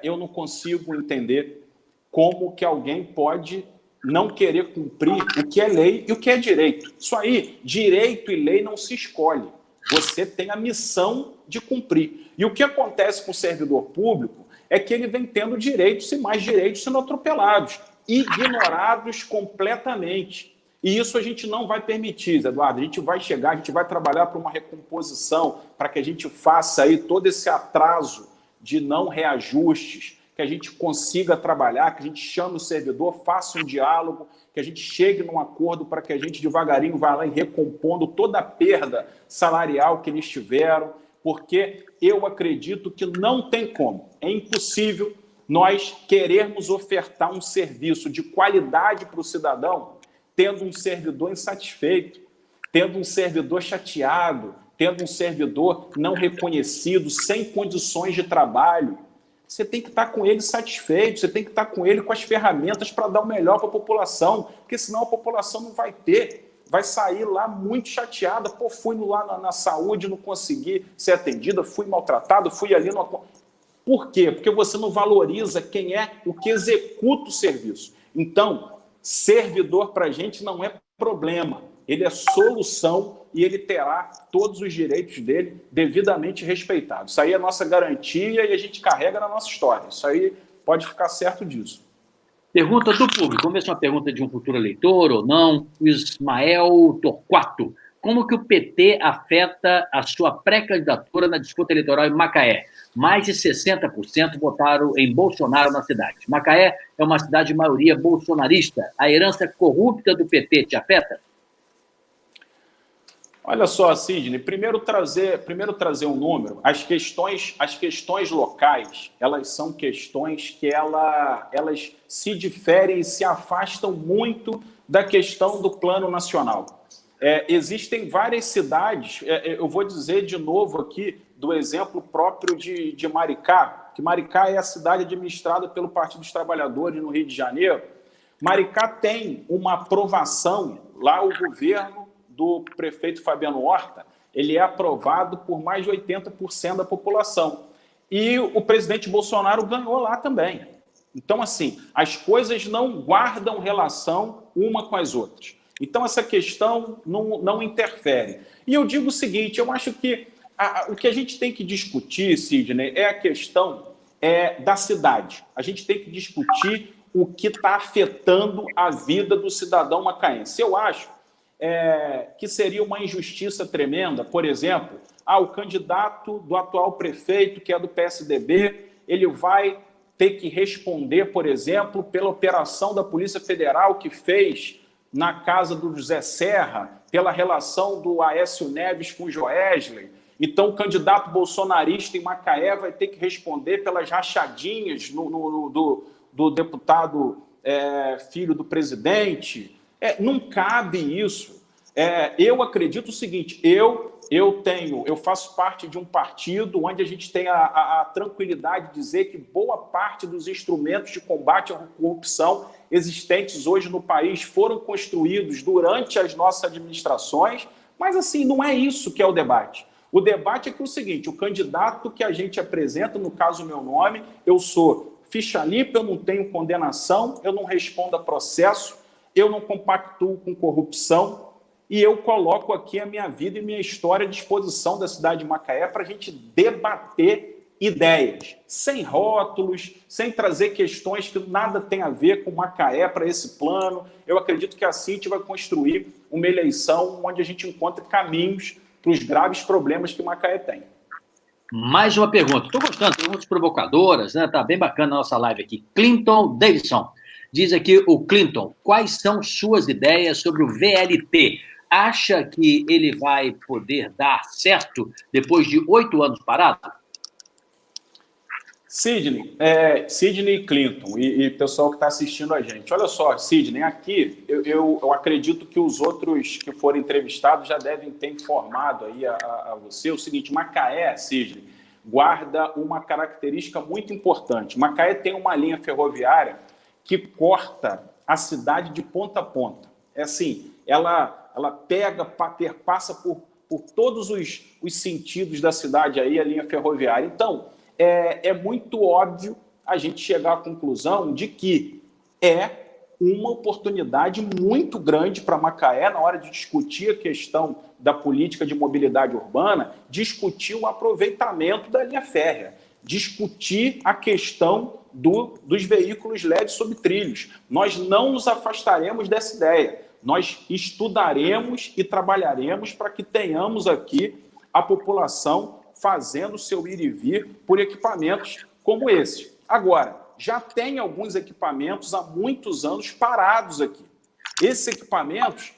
eu não consigo entender como que alguém pode não querer cumprir o que é lei e o que é direito. Isso aí, direito e lei não se escolhe. Você tem a missão de cumprir. E o que acontece com o servidor público é que ele vem tendo direitos e mais direitos sendo atropelados, ignorados completamente. E isso a gente não vai permitir, Zé Eduardo. A gente vai chegar, a gente vai trabalhar para uma recomposição, para que a gente faça aí todo esse atraso de não reajustes, que a gente consiga trabalhar, que a gente chame o servidor, faça um diálogo, que a gente chegue num acordo para que a gente devagarinho vá lá e recompondo toda a perda salarial que eles tiveram, porque eu acredito que não tem como, é impossível nós querermos ofertar um serviço de qualidade para o cidadão tendo um servidor insatisfeito, tendo um servidor chateado, tendo um servidor não reconhecido, sem condições de trabalho. Você tem que estar com ele satisfeito, você tem que estar com ele com as ferramentas para dar o melhor para a população, porque senão a população não vai ter, vai sair lá muito chateada. Pô, fui lá na saúde, não consegui ser atendida, fui maltratado, fui ali no... Por quê? Porque você não valoriza quem é o que executa o serviço. Então, servidor para a gente não é problema, ele é solução e ele terá todos os direitos dele devidamente respeitados. Isso aí é a nossa garantia e a gente carrega na nossa história. Isso aí pode ficar certo disso. Pergunta do público. Vamos ver se é uma pergunta de um futuro eleitor ou não. O Ismael Torquato. Como que o PT afeta a sua pré-candidatura na disputa eleitoral em Macaé? Mais de 60% votaram em Bolsonaro na cidade. Macaé é uma cidade de maioria bolsonarista. A herança corrupta do PT te afeta? Olha só, Sidney, primeiro trazer um número. As questões locais, elas são questões que elas se diferem e se afastam muito da questão do plano nacional. Existem várias cidades, eu vou dizer de novo aqui do exemplo próprio de Maricá, que Maricá é a cidade administrada pelo Partido dos Trabalhadores no Rio de Janeiro. Maricá tem uma aprovação, lá o governo do prefeito Fabiano Horta, ele é aprovado por mais de 80% da população. E o presidente Bolsonaro ganhou lá também. Então, assim, as coisas não guardam relação uma com as outras. Então, essa questão não interfere. E eu digo o seguinte, eu acho que o que a gente tem que discutir, Sidney, é a questão da cidade. A gente tem que discutir o que está afetando a vida do cidadão macaense. Eu acho que seria uma injustiça tremenda, por exemplo, o candidato do atual prefeito, que é do PSDB, ele vai ter que responder, por exemplo, pela operação da Polícia Federal que fez na casa do José Serra, pela relação do Aécio Neves com o Joesley. Então, o candidato bolsonarista em Macaé vai ter que responder pelas rachadinhas do deputado filho do presidente. Não cabe isso. Eu acredito o seguinte, eu faço parte de um partido onde a gente tem a tranquilidade de dizer que boa parte dos instrumentos de combate à corrupção existentes hoje no país foram construídos durante as nossas administrações, mas assim, não é isso que é o debate. O debate é que é o seguinte, o candidato que a gente apresenta, no caso o meu nome, eu sou ficha limpa, eu não tenho condenação, eu não respondo a processo, eu não compactuo com corrupção, e eu coloco aqui a minha vida e minha história à disposição da cidade de Macaé para a gente debater ideias, sem rótulos, sem trazer questões que nada tem a ver com Macaé para esse plano. Eu acredito que assim a gente vai construir uma eleição onde a gente encontre caminhos para os graves problemas que Macaé tem. Mais uma pergunta. Estou gostando, perguntas provocadoras, né? Tá bem bacana a nossa live aqui. Clinton Davidson. Diz aqui o Clinton, quais são suas ideias sobre o VLT? Acha que ele vai poder dar certo depois de 8 anos parado? Sidney e Clinton, e pessoal que está assistindo a gente. Olha só, Sidney, aqui eu acredito que os outros que forem entrevistados já devem ter informado aí a você o seguinte: Macaé, Sidney, guarda uma característica muito importante. Macaé tem uma linha ferroviária que corta a cidade de ponta a ponta. É assim, ela passa por todos os sentidos da cidade aí, a linha ferroviária. Então, é muito óbvio a gente chegar à conclusão de que é uma oportunidade muito grande para Macaé, na hora de discutir a questão da política de mobilidade urbana, discutir o aproveitamento da linha férrea, discutir a questão dos veículos LED sobre trilhos. Nós não nos afastaremos dessa ideia. Nós estudaremos e trabalharemos para que tenhamos aqui a população fazendo seu ir e vir por equipamentos como esse. Agora, já tem alguns equipamentos há muitos anos parados aqui. Esses equipamentos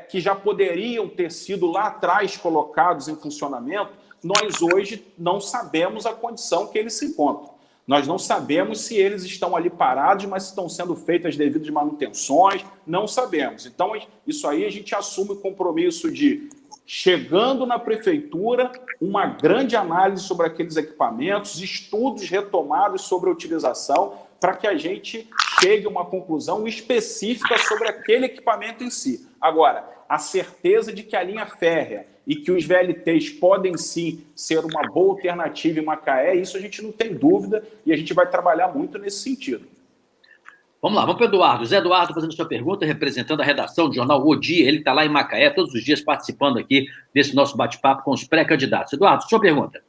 que já poderiam ter sido lá atrás colocados em funcionamento, nós hoje não sabemos a condição que eles se encontram. Nós não sabemos se eles estão ali parados, mas estão sendo feitas as devidas manutenções, não sabemos. Então, isso aí a gente assume o compromisso de, chegando na prefeitura, uma grande análise sobre aqueles equipamentos, estudos retomados sobre a utilização, para que a gente chegue a uma conclusão específica sobre aquele equipamento em si. Agora, a certeza de que a linha férrea e que os VLTs podem sim ser uma boa alternativa em Macaé, isso a gente não tem dúvida e a gente vai trabalhar muito nesse sentido. Vamos lá, vamos para o Eduardo. Zé Eduardo fazendo sua pergunta, representando a redação do jornal O Dia. Ele está lá em Macaé todos os dias participando aqui desse nosso bate-papo com os pré-candidatos. Eduardo, sua pergunta.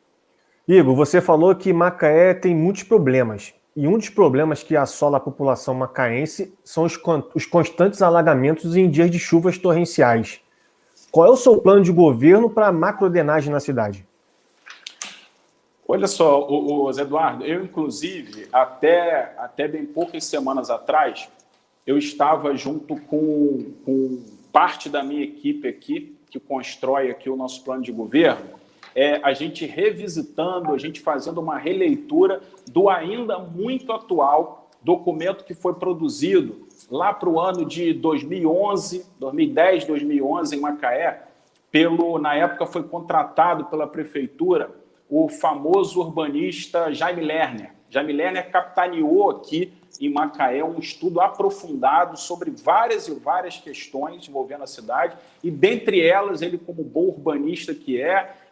Igor, você falou que Macaé tem muitos problemas. E um dos problemas que assola a população macaense são os constantes alagamentos em dias de chuvas torrenciais. Qual é o seu plano de governo para a macrodenagem na cidade? Olha só, Zé Eduardo, eu, inclusive, até bem poucas semanas atrás, eu estava junto com parte da minha equipe aqui, que constrói aqui o nosso plano de governo, a gente revisitando, a gente fazendo uma releitura do ainda muito atual documento que foi produzido lá para o ano de 2010, 2011, em Macaé, na época foi contratado pela prefeitura o famoso urbanista Jaime Lerner. Jaime Lerner capitaneou aqui em Macaé um estudo aprofundado sobre várias e várias questões envolvendo a cidade, e dentre elas, ele, como bom urbanista que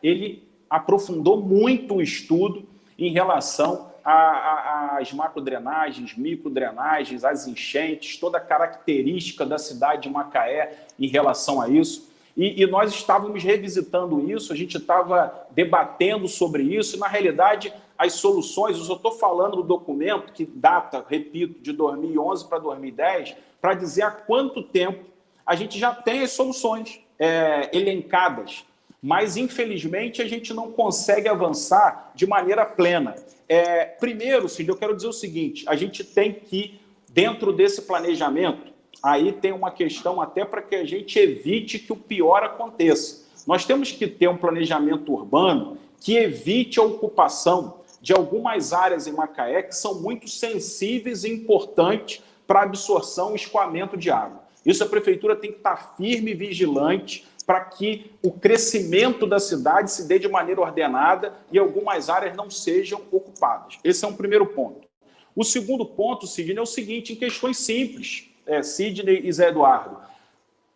ele aprofundou muito o estudo em relação às macrodrenagens, microdrenagens, as enchentes, toda a característica da cidade de Macaé em relação a isso. E nós estávamos revisitando isso, a gente estava debatendo sobre isso, e, na realidade, as soluções, eu só estou falando do documento que data, repito, de 2011 para 2010, para dizer há quanto tempo a gente já tem as soluções elencadas, mas, infelizmente, a gente não consegue avançar de maneira plena. Primeiro, Cid, eu quero dizer o seguinte, a gente tem que, dentro desse planejamento, aí tem uma questão até para que a gente evite que o pior aconteça. Nós temos que ter um planejamento urbano que evite a ocupação de algumas áreas em Macaé que são muito sensíveis e importantes para a absorção e escoamento de água. Isso a prefeitura tem que estar firme e vigilante para que o crescimento da cidade se dê de maneira ordenada e algumas áreas não sejam ocupadas. Esse é um primeiro ponto. O segundo ponto, Sidney, é o seguinte, em questões simples, Sidney e Zé Eduardo.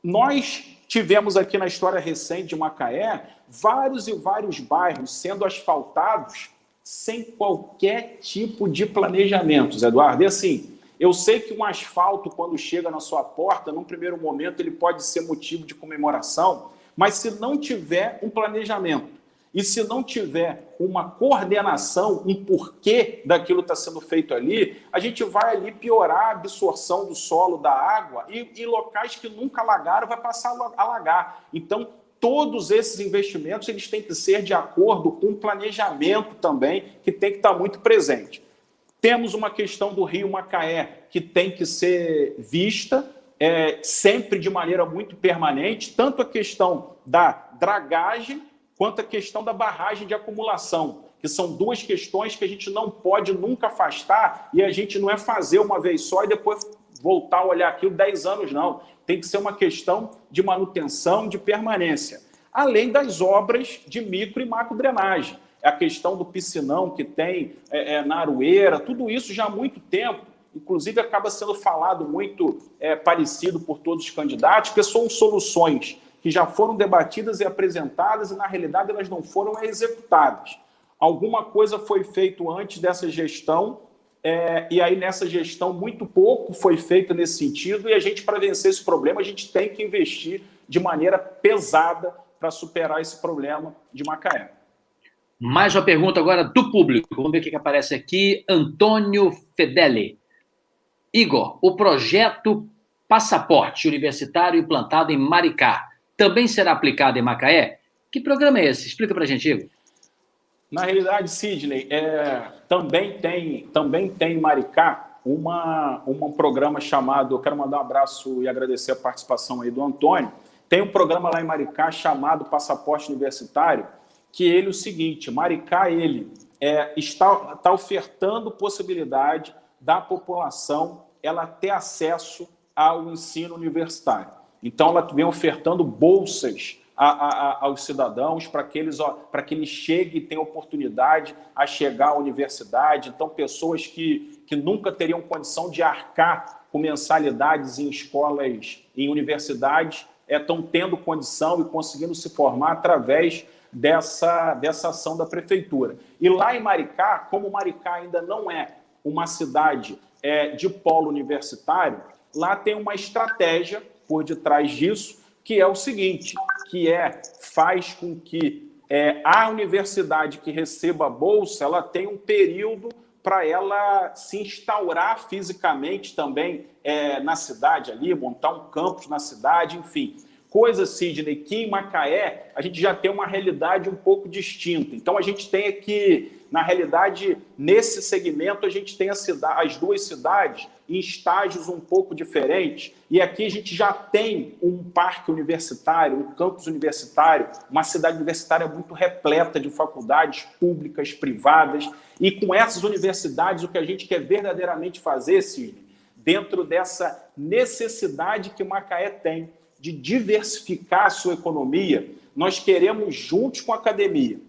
Nós tivemos aqui na história recente de Macaé vários e vários bairros sendo asfaltados sem qualquer tipo de planejamento, Zé Eduardo. E assim, Eu sei que um asfalto, quando chega na sua porta, num primeiro momento, ele pode ser motivo de comemoração, mas se não tiver um planejamento e se não tiver uma coordenação, um porquê daquilo está sendo feito ali, a gente vai ali piorar a absorção do solo, da água, e locais que nunca alagaram vai passar a alagar. Então, todos esses investimentos eles têm que ser de acordo com o planejamento também, que tem que estar muito presente. Temos uma questão do Rio Macaé, que tem que ser vista sempre de maneira muito permanente, tanto a questão da dragagem, quanto a questão da barragem de acumulação, que são duas questões que a gente não pode nunca afastar, e a gente não é fazer uma vez só e depois voltar a olhar aquilo 10 anos, não. Tem que ser uma questão de manutenção, de permanência. Além das obras de micro e macro drenagem. A questão do piscinão que tem na Aroeira, tudo isso já há muito tempo, inclusive acaba sendo falado muito parecido por todos os candidatos, que são soluções que já foram debatidas e apresentadas e, na realidade, elas não foram executadas. Alguma coisa foi feito antes dessa gestão, e aí nessa gestão muito pouco foi feito nesse sentido, e a gente, para vencer esse problema, a gente tem que investir de maneira pesada para superar esse problema de Macaé. Mais uma pergunta agora do público. Vamos ver o que aparece aqui. Antônio Fedeli. Igor, o projeto Passaporte Universitário implantado em Maricá também será aplicado em Macaé? Que programa é esse? Explica para a gente, Igor. Na realidade, Sidney, também tem em Maricá um programa chamado... Eu quero mandar um abraço e agradecer a participação aí do Antônio. Tem um programa lá em Maricá chamado Passaporte Universitário, que ele é o seguinte: Maricá está ofertando possibilidade da população ela ter acesso ao ensino universitário. Então, ela vem ofertando bolsas aos cidadãos para que eles cheguem e tenham oportunidade a chegar à universidade. Então, pessoas que nunca teriam condição de arcar com mensalidades em escolas, em universidades, estão tendo condição e conseguindo se formar através dessa ação da prefeitura. E lá em Maricá, como Maricá ainda não é uma cidade de polo universitário, lá tem uma estratégia por detrás disso, que é o seguinte, faz com que a universidade que receba a bolsa, ela tenha um período para ela se instaurar fisicamente também na cidade ali, montar um campus na cidade, enfim. Coisa, Sidney, que em Macaé a gente já tem uma realidade um pouco distinta. Então, a gente tem aqui, na realidade, nesse segmento, a gente tem as duas cidades em estágios um pouco diferentes. E aqui a gente já tem um parque universitário, um campus universitário, uma cidade universitária muito repleta de faculdades públicas, privadas. E com essas universidades, o que a gente quer verdadeiramente fazer, Sidney, dentro dessa necessidade que Macaé tem de diversificar a sua economia, nós queremos, juntos com a academia,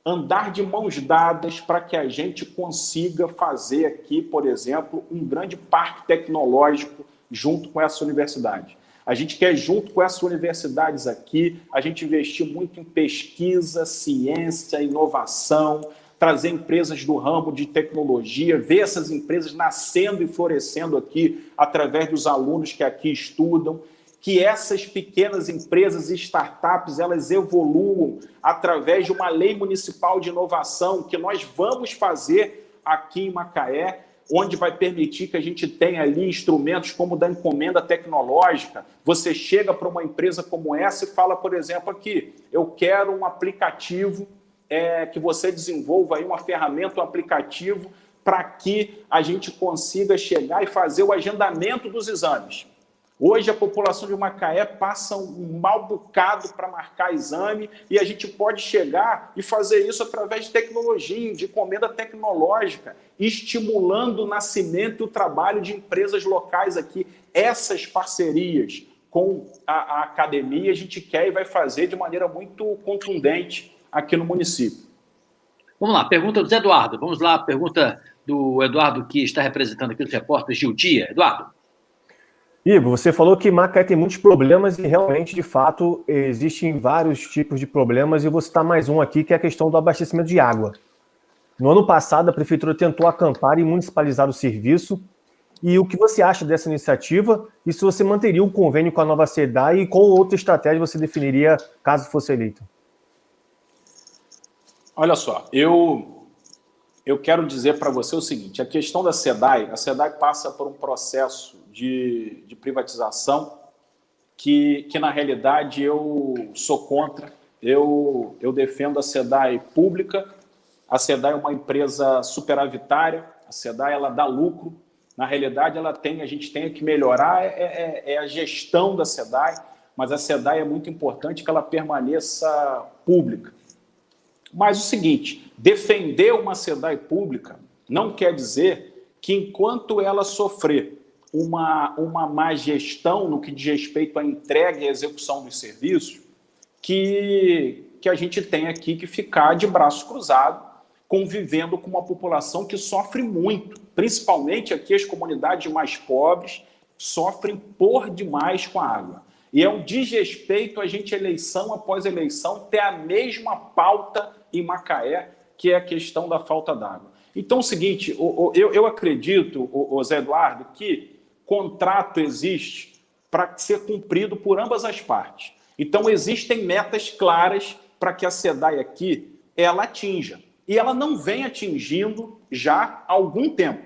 andar de mãos dadas para que a gente consiga fazer aqui, por exemplo, um grande parque tecnológico junto com essa universidade. A gente quer, junto com essas universidades aqui, a gente investir muito em pesquisa, ciência, inovação, trazer empresas do ramo de tecnologia, ver essas empresas nascendo e florescendo aqui através dos alunos que aqui estudam, que essas pequenas empresas e startups elas evoluam através de uma lei municipal de inovação que nós vamos fazer aqui em Macaé, onde vai permitir que a gente tenha ali instrumentos como o da encomenda tecnológica. Você chega para uma empresa como essa e fala, por exemplo, aqui, eu quero um aplicativo que você desenvolva aí uma ferramenta, um aplicativo, para que a gente consiga chegar e fazer o agendamento dos exames. Hoje, a população de Macaé passa um mau bocado para marcar exame e a gente pode chegar e fazer isso através de tecnologia, de encomenda tecnológica, estimulando o nascimento e o trabalho de empresas locais aqui. Essas parcerias com a academia a gente quer e vai fazer de maneira muito contundente aqui no município. Vamos lá, pergunta do Zé Eduardo. Vamos lá, pergunta do Eduardo, que está representando aqui os repórteres Gil Dia. Eduardo. Igor, você falou que Macaé tem muitos problemas e realmente, de fato, existem vários tipos de problemas e vou citar mais um aqui, que é a questão do abastecimento de água. No ano passado, a prefeitura tentou acampar e municipalizar o serviço E o que você acha dessa iniciativa? E se você manteria um convênio com a nova SEDAI e qual outra estratégia você definiria caso fosse eleito? Olha só, eu quero dizer para você o seguinte, a questão da SEDAI, a SEDAI passa por um processo de privatização que na realidade eu sou contra. Eu defendo a SEDAI pública. A SEDAI é uma empresa superavitária, a SEDAI ela dá lucro. Na realidade, a gente tem que melhorar a gestão da SEDAI, mas a SEDAI é muito importante que ela permaneça pública. Mas o seguinte, defender uma SEDAI pública não quer dizer que enquanto ela sofrer uma má gestão no que diz respeito à entrega e execução dos serviços, que a gente tem aqui que ficar de braço cruzado, convivendo com uma população que sofre muito, principalmente aqui as comunidades mais pobres sofrem por demais com a água. E é um desrespeito a gente, eleição após eleição, ter a mesma pauta em Macaé, que é a questão da falta d'água. Então, é o seguinte, eu acredito, Zé Eduardo, que contrato existe para ser cumprido por ambas as partes. Então, existem metas claras para que a SEDAI aqui ela atinja. E ela não vem atingindo já há algum tempo.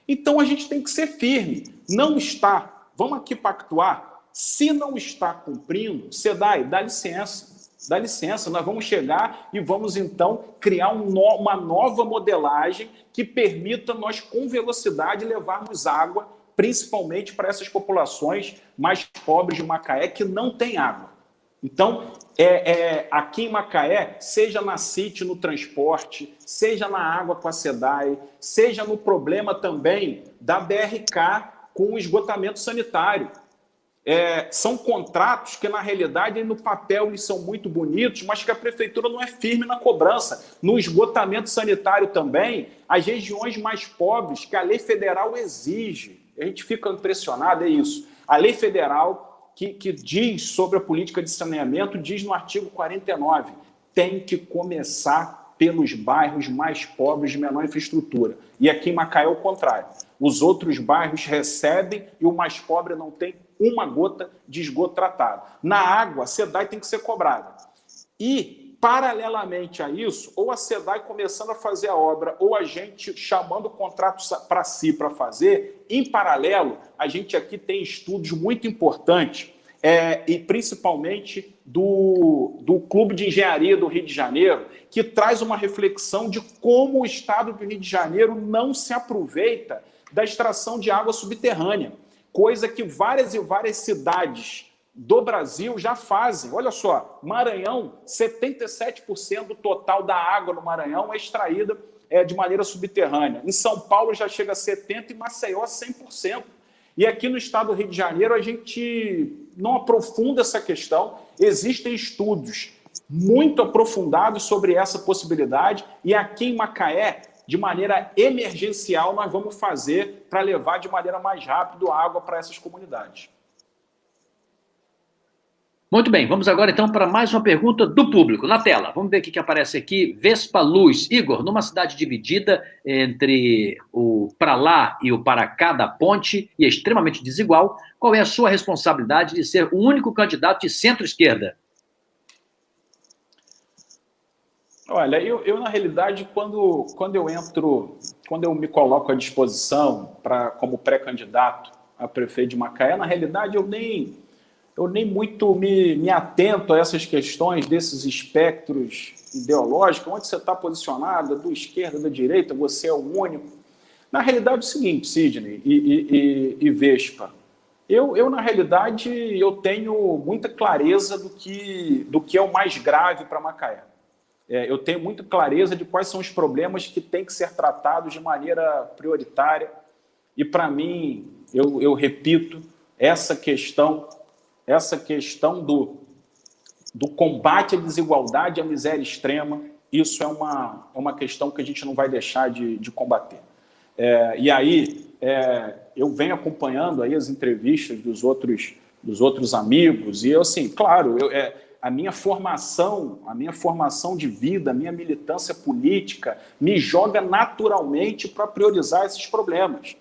Então, a gente tem que ser firme. Não está. Vamos aqui pactuar. Se não está cumprindo, SEDAI, dá licença, nós vamos chegar e vamos, então, criar uma nova modelagem que permita nós, com velocidade, levarmos água, principalmente para essas populações mais pobres de Macaé, que não têm água. Então, aqui em Macaé, seja na CIT, no transporte, seja na água com a SEDAI, seja no problema também da BRK com o esgotamento sanitário. São contratos que, na realidade, no papel eles são muito bonitos, mas que a prefeitura não é firme na cobrança. No esgotamento sanitário também, as regiões mais pobres, que a lei federal exige, a gente fica impressionado, é isso. A lei federal que diz sobre a política de saneamento, diz no artigo 49, tem que começar pelos bairros mais pobres de menor infraestrutura. E aqui em Macaé é o contrário. Os outros bairros recebem e o mais pobre não tem uma gota de esgoto tratado. Na água, a SEDAI tem que ser cobrada. E, paralelamente a isso, ou a SEDAI começando a fazer a obra, ou a gente chamando o contrato para si para fazer, em paralelo, a gente aqui tem estudos muito importantes, e principalmente do Clube de Engenharia do Rio de Janeiro, que traz uma reflexão de como o estado do Rio de Janeiro não se aproveita da extração de água subterrânea, coisa que várias e várias cidades do Brasil já fazem. Olha só, Maranhão, 77% do total da água no Maranhão é extraída de maneira subterrânea. Em São Paulo já chega a 70% e Maceió 100%. E aqui no estado do Rio de Janeiro a gente não aprofunda essa questão. Existem estudos muito aprofundados sobre essa possibilidade e aqui em Macaé, de maneira emergencial, nós vamos fazer para levar de maneira mais rápida a água para essas comunidades. Muito bem, vamos agora então para mais uma pergunta do público, na tela. Vamos ver o que aparece aqui. Vespa Luz. Igor, numa cidade dividida entre o para lá e o para cá da ponte, e é extremamente desigual, qual é a sua responsabilidade de ser o único candidato de centro-esquerda? Olha, eu na realidade, quando eu me coloco à disposição como pré-candidato a prefeito de Macaé, na realidade eu nem muito me atento a essas questões desses espectros ideológicos, onde você está posicionado, da esquerda, da direita, você é o único. Na realidade é o seguinte, Sidney e Vespa, eu na realidade eu tenho muita clareza do que é o mais grave para Macaé. Eu tenho muita clareza de quais são os problemas que têm que ser tratados de maneira prioritária. E, para mim, eu repito, essa questão do combate à desigualdade e à miséria extrema, isso é uma questão que a gente não vai deixar de combater. E aí, eu venho acompanhando aí as entrevistas dos outros amigos, e eu, assim, claro, a minha formação de vida, a minha militância política me joga naturalmente para priorizar esses problemas.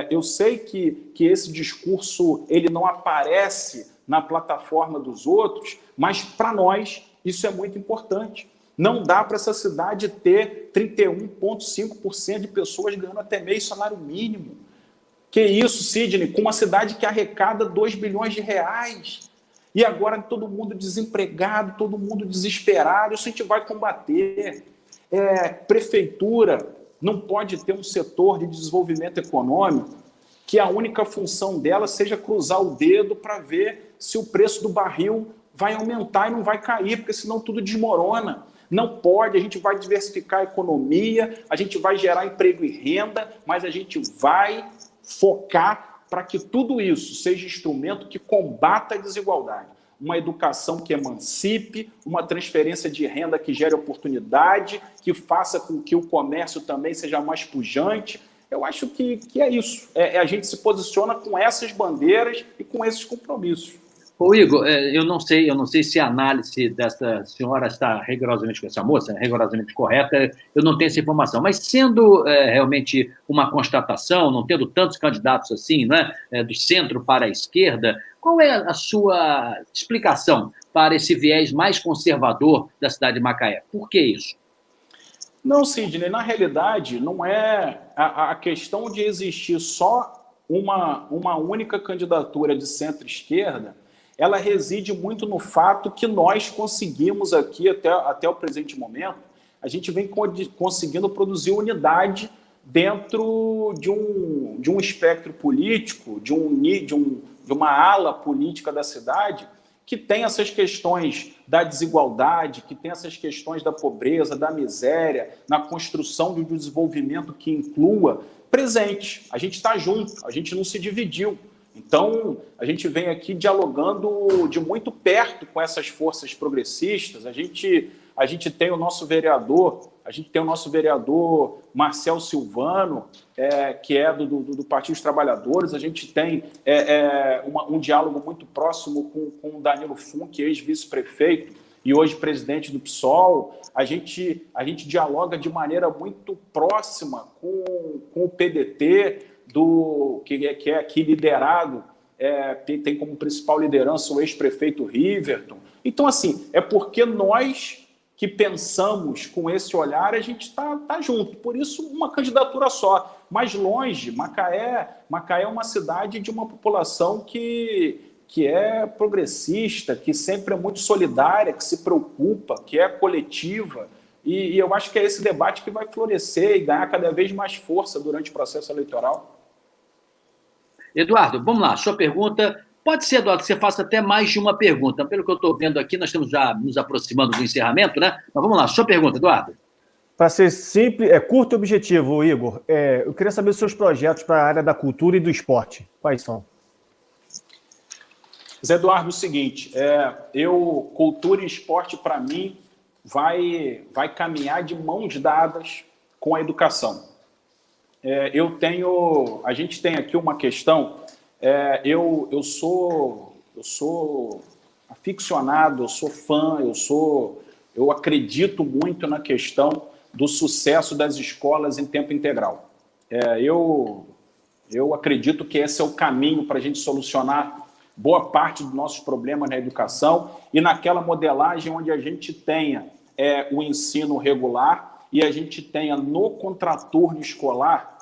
Eu sei que esse discurso ele não aparece na plataforma dos outros, mas para nós isso é muito importante. Não dá para essa cidade ter 31,5% de pessoas ganhando até meio salário mínimo. Que isso, Sidney, com uma cidade que arrecada 2 bilhões de reais. E agora todo mundo desempregado, todo mundo desesperado, isso a gente vai combater. Prefeitura não pode ter um setor de desenvolvimento econômico que a única função dela seja cruzar o dedo para ver se o preço do barril vai aumentar e não vai cair, porque senão tudo desmorona. Não pode, a gente vai diversificar a economia, a gente vai gerar emprego e renda, mas a gente vai focar para que tudo isso seja instrumento que combata a desigualdade. Uma educação que emancipe, uma transferência de renda que gere oportunidade, que faça com que o comércio também seja mais pujante. Eu acho que é isso. A gente se posiciona com essas bandeiras e com esses compromissos. Ô, Igor, eu não sei se a análise dessa senhora está rigorosamente, essa moça, rigorosamente correta, eu não tenho essa informação, mas sendo realmente uma constatação, não tendo tantos candidatos assim, né, do centro para a esquerda, qual é a sua explicação para esse viés mais conservador da cidade de Macaé? Por que isso? Não, Sidney, na realidade, não é a questão de existir só uma única candidatura de centro-esquerda. Ela reside muito no fato que nós conseguimos aqui, até o presente momento, a gente vem conseguindo produzir unidade dentro de um espectro político, de uma ala política da cidade, que tem essas questões da desigualdade, que tem essas questões da pobreza, da miséria, na construção de um desenvolvimento que inclua presente. A gente está junto, a gente não se dividiu. Então, a gente vem aqui dialogando de muito perto com essas forças progressistas. A gente tem o nosso vereador, Marcel Silvano, que é do Partido dos Trabalhadores. A gente tem um diálogo muito próximo com o Danilo Funk, ex-vice-prefeito e hoje presidente do PSOL. A gente dialoga de maneira muito próxima com o PDT, que é aqui liderado, tem como principal liderança o ex-prefeito Riverton. Então, assim, é porque nós que pensamos com esse olhar, a gente tá junto. Por isso, uma candidatura só. Mais longe, Macaé é uma cidade de uma população que é progressista, que sempre é muito solidária, que se preocupa, que é coletiva. E eu acho que é esse debate que vai florescer e ganhar cada vez mais força durante o processo eleitoral. Eduardo, vamos lá, sua pergunta. Pode ser, Eduardo, que você faça até mais de uma pergunta. Pelo que eu estou vendo aqui, nós estamos já nos aproximando do encerramento, né? Mas vamos lá, sua pergunta, Eduardo. Para ser simples, curto e objetivo, Igor, eu queria saber os seus projetos para a área da cultura e do esporte. Quais são? Zé Eduardo, o seguinte, cultura e esporte, para mim, vai caminhar de mãos dadas com a educação. A gente tem aqui uma questão, eu sou aficionado, eu sou fã, eu acredito muito na questão do sucesso das escolas em tempo integral. Eu acredito que esse é o caminho para a gente solucionar boa parte dos nossos problemas na educação e naquela modelagem onde a gente tenha o ensino regular e a gente tenha no contraturno escolar,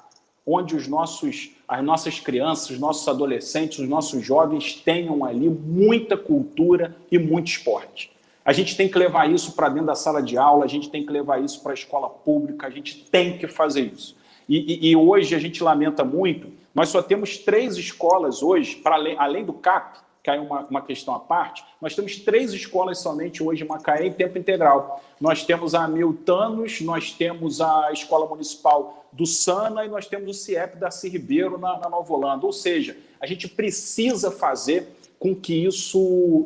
onde as nossas crianças, os nossos adolescentes, os nossos jovens tenham ali muita cultura e muito esporte. A gente tem que levar isso para dentro da sala de aula, a gente tem que levar isso para a escola pública, a gente tem que fazer isso. E hoje a gente lamenta muito, nós só temos 3 escolas hoje, além do CAP, que é uma questão à parte, nós temos 3 escolas somente hoje em Macaé em tempo integral. Nós temos a Miltanos, nós temos a Escola Municipal do Sana e nós temos o CIEP Darcy Ribeiro na Nova Holanda. Ou seja, a gente precisa fazer com que isso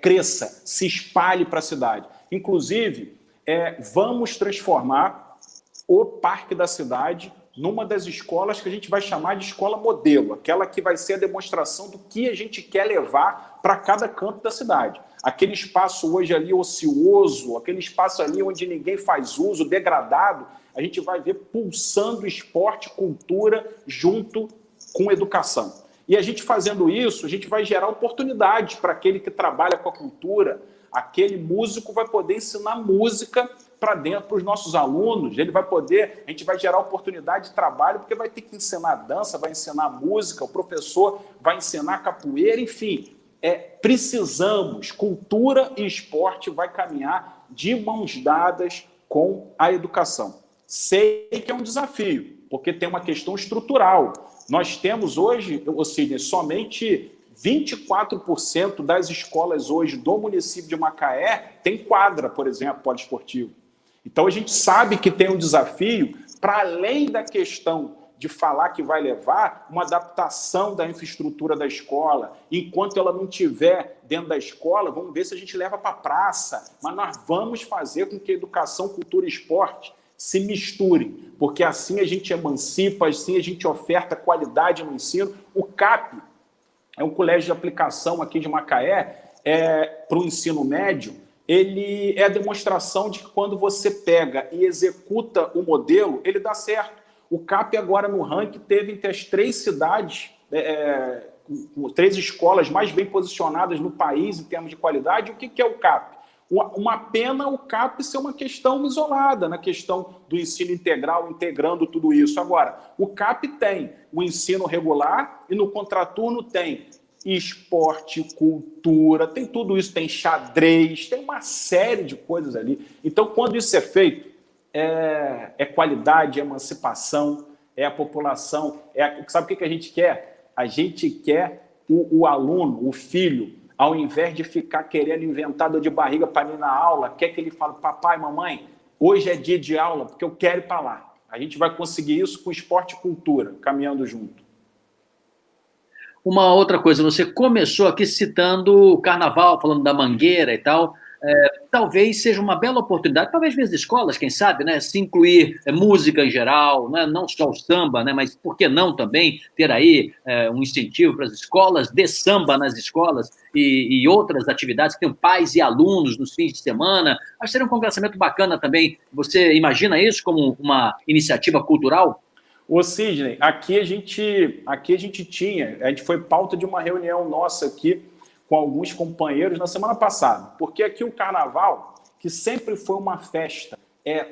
cresça, se espalhe para a cidade. Inclusive, vamos transformar o Parque da Cidade numa das escolas que a gente vai chamar de escola modelo, aquela que vai ser a demonstração do que a gente quer levar para cada canto da cidade. Aquele espaço hoje ali ocioso, aquele espaço ali onde ninguém faz uso, degradado, a gente vai ver pulsando esporte, cultura, junto com educação. E a gente fazendo isso, a gente vai gerar oportunidades para aquele que trabalha com a cultura. Aquele músico vai poder ensinar música para dentro para os nossos alunos. Ele vai poder, a gente vai gerar oportunidade de trabalho, porque vai ter que ensinar dança, vai ensinar música, o professor vai ensinar capoeira, enfim. Precisamos, cultura e esporte vai caminhar de mãos dadas com a educação. Sei que é um desafio, porque tem uma questão estrutural. Nós temos hoje, ou seja, somente 24% das escolas hoje do município de Macaé tem quadra, por exemplo, poliesportivo. Então, a gente sabe que tem um desafio, para além da questão de falar que vai levar uma adaptação da infraestrutura da escola. Enquanto ela não estiver dentro da escola, vamos ver se a gente leva para a praça. Mas nós vamos fazer com que a educação, cultura e esporte se misturem, porque assim a gente emancipa, assim a gente oferta qualidade no ensino. O CAP é um colégio de aplicação aqui de Macaé, para o ensino médio. Ele é a demonstração de que quando você pega e executa o modelo, ele dá certo. O CAP agora no ranking teve entre as 3 cidades, 3 escolas mais bem posicionadas no país em termos de qualidade. O que é o CAP? Uma pena o CAP ser uma questão isolada, na questão do ensino integral, integrando tudo isso. Agora, o CAP tem o ensino regular e no contraturno tem esporte, cultura, tem tudo isso, tem xadrez, tem uma série de coisas ali. Então, quando isso é feito, é qualidade, é emancipação, é a população. Sabe o que a gente quer? A gente quer o aluno, o filho, ao invés de ficar querendo inventar dor de barriga para ir na aula, quer que ele fale, papai, mamãe, hoje é dia de aula, porque eu quero ir para lá. A gente vai conseguir isso com esporte e cultura, caminhando junto. Uma outra coisa, você começou aqui citando o carnaval, falando da Mangueira e tal. Talvez seja uma bela oportunidade, talvez mesmo escolas, quem sabe, né, se incluir música em geral, né, não só o samba, né, mas por que não também ter aí um incentivo para as escolas, de samba nas escolas e outras atividades que tenham pais e alunos nos fins de semana. Acho que seria um congressamento bacana também. Você imagina isso como uma iniciativa cultural? Ô Sidney, aqui a gente foi pauta de uma reunião nossa aqui com alguns companheiros na semana passada, porque aqui o carnaval, que sempre foi uma festa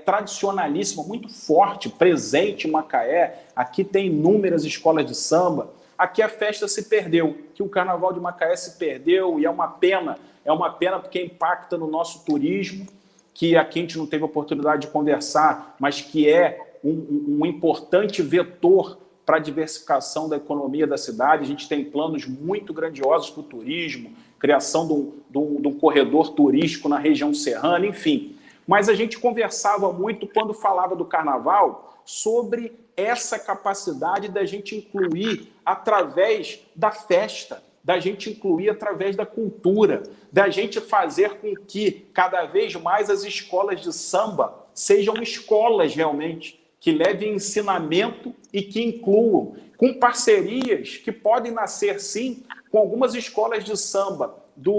tradicionalíssima, muito forte, presente em Macaé, aqui tem inúmeras escolas de samba, aqui a festa se perdeu, que o carnaval de Macaé se perdeu, e é uma pena porque impacta no nosso turismo, que aqui a gente não teve oportunidade de conversar, mas que é um importante vetor para a diversificação da economia da cidade. A gente tem planos muito grandiosos para o turismo, criação de um corredor turístico na região serrana, enfim. Mas a gente conversava muito, quando falava do carnaval, sobre essa capacidade da gente incluir através da festa, da gente incluir através da cultura, da gente fazer com que cada vez mais as escolas de samba sejam escolas realmente, que levem ensinamento e que incluam, com parcerias que podem nascer, sim, com algumas escolas de samba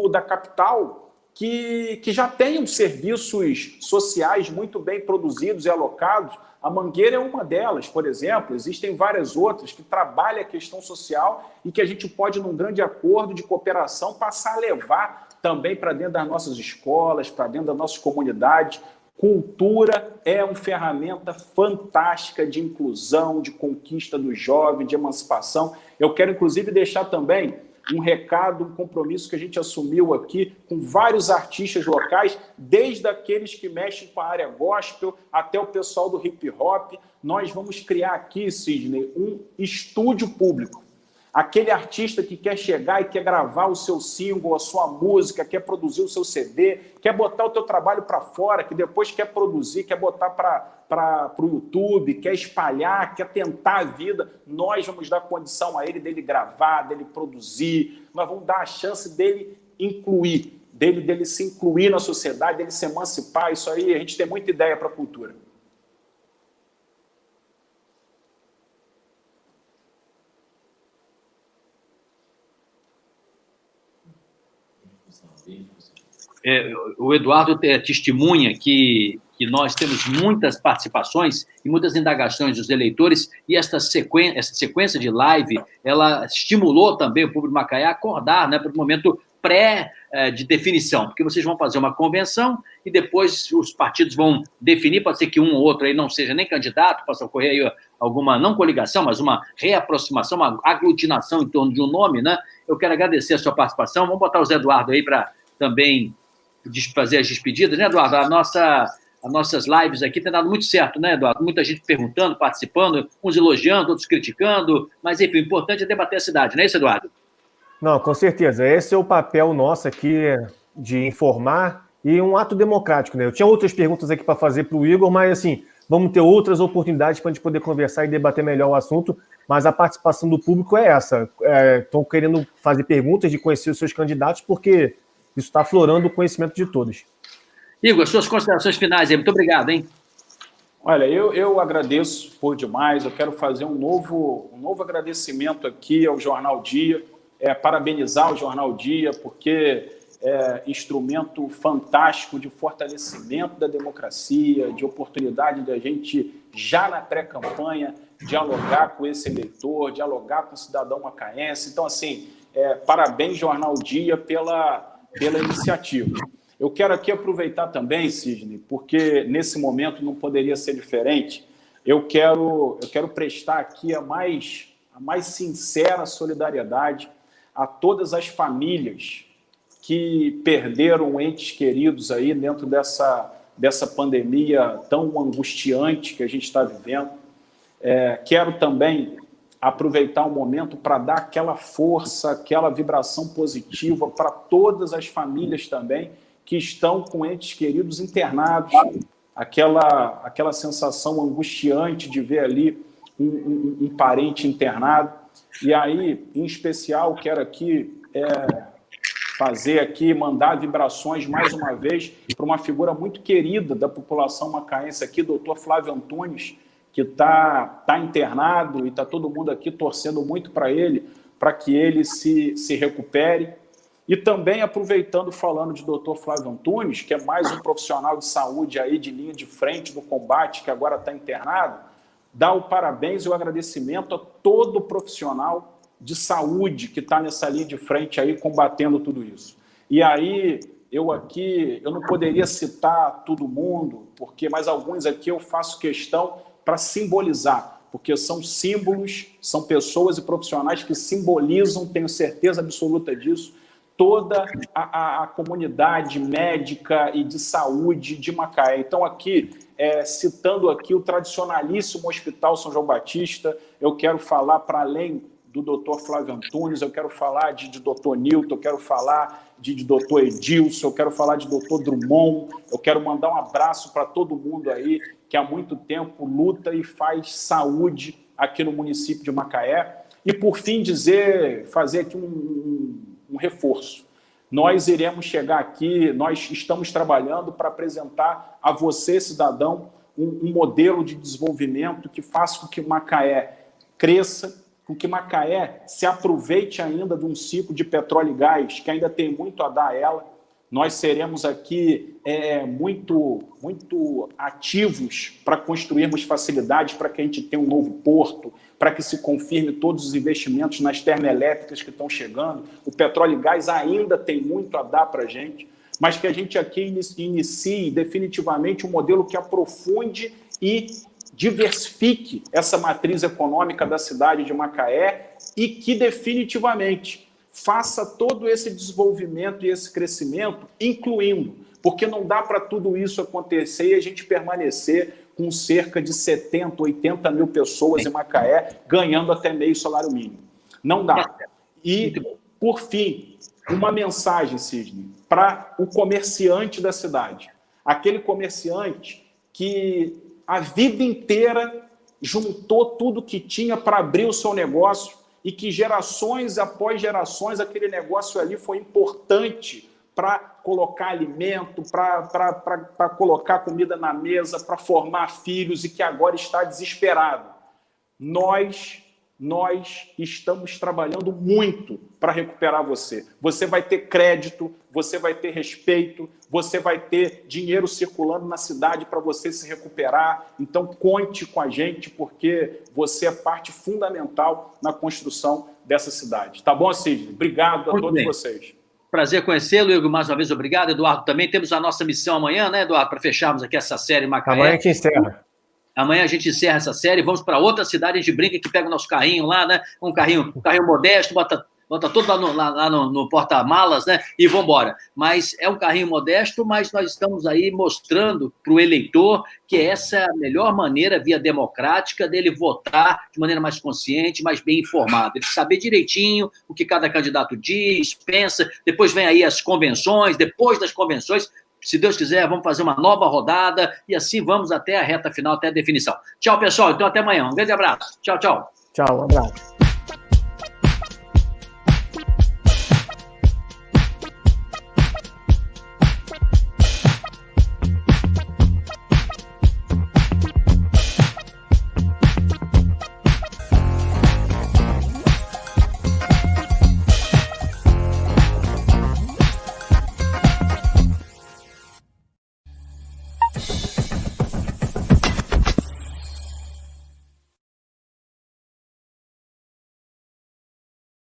da capital que já tenham serviços sociais muito bem produzidos e alocados. A Mangueira é uma delas, por exemplo. Existem várias outras que trabalham a questão social e que a gente pode, num grande acordo de cooperação, passar a levar também para dentro das nossas escolas, para dentro das nossas comunidades. Cultura é uma ferramenta fantástica de inclusão, de conquista do jovem, de emancipação. Eu quero, inclusive, deixar também um recado, um compromisso que a gente assumiu aqui com vários artistas locais, desde aqueles que mexem com a área gospel até o pessoal do hip hop. Nós vamos criar aqui, Sidney, um estúdio público. Aquele artista que quer chegar e quer gravar o seu single, a sua música, quer produzir o seu CD, quer botar o teu trabalho para fora, que depois quer produzir, quer botar para o YouTube, quer espalhar, quer tentar a vida, nós vamos dar condição a ele dele gravar, dele produzir, nós vamos dar a chance dele incluir, dele se incluir na sociedade, dele se emancipar. Isso aí, a gente tem muita ideia para a cultura. O Eduardo testemunha que nós temos muitas participações e muitas indagações dos eleitores, e essa sequência de live, ela estimulou também o público de Macaé a acordar, né, para o momento de definição, porque vocês vão fazer uma convenção e depois os partidos vão definir, pode ser que um ou outro aí não seja nem candidato, possa ocorrer aí alguma, não coligação, mas uma reaproximação, uma aglutinação em torno de um nome, né? Eu quero agradecer a sua participação, vamos botar o Zé Eduardo aí para também fazer as despedidas, né, Eduardo? As nossas lives aqui têm dado muito certo, né, Eduardo? Muita gente perguntando, participando, uns elogiando, outros criticando, mas, enfim, o importante é debater a cidade, não é isso, Eduardo? Não, com certeza. Esse é o papel nosso aqui de informar e um ato democrático, né? Eu tinha outras perguntas aqui para fazer para o Igor, mas, assim, vamos ter outras oportunidades para a gente poder conversar e debater melhor o assunto, mas a participação do público é essa. Estão querendo fazer perguntas, de conhecer os seus candidatos, porque isso está aflorando o conhecimento de todos. Igor, suas considerações finais aí. Muito obrigado, hein? Olha, eu agradeço por demais. Eu quero fazer um novo agradecimento aqui ao Jornal Dia, parabenizar o Jornal Dia, porque é instrumento fantástico de fortalecimento da democracia, de oportunidade da gente, já na pré-campanha, dialogar com esse eleitor, dialogar com o cidadão macaense. Então, assim, parabéns, Jornal Dia, pela iniciativa. Eu quero aqui aproveitar também, Sidney, porque nesse momento não poderia ser diferente. Eu quero prestar aqui a mais sincera solidariedade a todas as famílias que perderam entes queridos aí dentro dessa pandemia tão angustiante que a gente está vivendo. Quero também aproveitar o momento para dar aquela força, aquela vibração positiva para todas as famílias também que estão com entes queridos internados, aquela sensação angustiante de ver ali um parente internado. E aí, em especial, quero aqui mandar vibrações mais uma vez para uma figura muito querida da população macaense aqui, doutor Flávio Antunes, que está internado e está todo mundo aqui torcendo muito para que ele se recupere. E também aproveitando, falando de doutor Flávio Antunes, que é mais um profissional de saúde aí de linha de frente do combate, que agora está internado, dar o parabéns e o agradecimento a todo profissional de saúde que está nessa linha de frente aí combatendo tudo isso. E aí, eu não poderia citar todo mundo, mas alguns aqui eu faço questão para simbolizar, porque são símbolos, são pessoas e profissionais que simbolizam, tenho certeza absoluta disso, toda a comunidade médica e de saúde de Macaé. Então, aqui, citando aqui o tradicionalíssimo Hospital São João Batista, eu quero falar, para além do doutor Flávio Antunes, eu quero falar de doutor Nilton, eu quero falar de doutor Edilson, eu quero falar de doutor Drummond, eu quero mandar um abraço para todo mundo aí que há muito tempo luta e faz saúde aqui no município de Macaé. E, por fim, fazer aqui um reforço. Nós iremos chegar aqui, nós estamos trabalhando para apresentar a você, cidadão, um modelo de desenvolvimento que faça com que Macaé cresça, com que Macaé se aproveite ainda de um ciclo de petróleo e gás, que ainda tem muito a dar a ela. Nós seremos aqui muito ativos para construirmos facilidades para que a gente tenha um novo porto, para que se confirme todos os investimentos nas termoelétricas que estão chegando. O petróleo e gás ainda tem muito a dar para a gente, mas que a gente aqui inicie definitivamente um modelo que aprofunde e diversifique essa matriz econômica da cidade de Macaé e que definitivamente faça todo esse desenvolvimento e esse crescimento, incluindo, porque não dá para tudo isso acontecer e a gente permanecer com cerca de 70, 80 mil pessoas em Macaé ganhando até meio salário mínimo. Não dá. E, por fim, uma mensagem, Sidney, para o comerciante da cidade. Aquele comerciante que a vida inteira juntou tudo que tinha para abrir o seu negócio e que gerações após gerações aquele negócio ali foi importante para colocar alimento, para colocar comida na mesa, para formar filhos e que agora está desesperado. Nós nós estamos trabalhando muito para recuperar você. Você vai ter crédito, você vai ter respeito, você vai ter dinheiro circulando na cidade para você se recuperar. Então, conte com a gente, porque você é parte fundamental na construção dessa cidade. Tá bom, Sidney? Obrigado a todos vocês. Prazer conhecê-lo, Igor, mais uma vez, obrigado. Eduardo, também temos a nossa missão amanhã, né, Eduardo, para fecharmos aqui essa série Macaé. Amanhã a gente encerra. Amanhã a gente encerra essa série, vamos para outra cidade, a gente brinca que pega o nosso carrinho lá, né? Um carrinho modesto, bota tudo lá no porta-malas, né? E vamos embora. Mas é um carrinho modesto, mas nós estamos aí mostrando para o eleitor que essa é a melhor maneira, via democrática, dele votar de maneira mais consciente, mais bem informada. Ele saber direitinho o que cada candidato diz, pensa, depois vem aí as convenções, depois das convenções, se Deus quiser, vamos fazer uma nova rodada e assim vamos até a reta final, até a definição. Tchau, pessoal. Então, até amanhã. Um grande abraço. Tchau, tchau. Tchau, um abraço.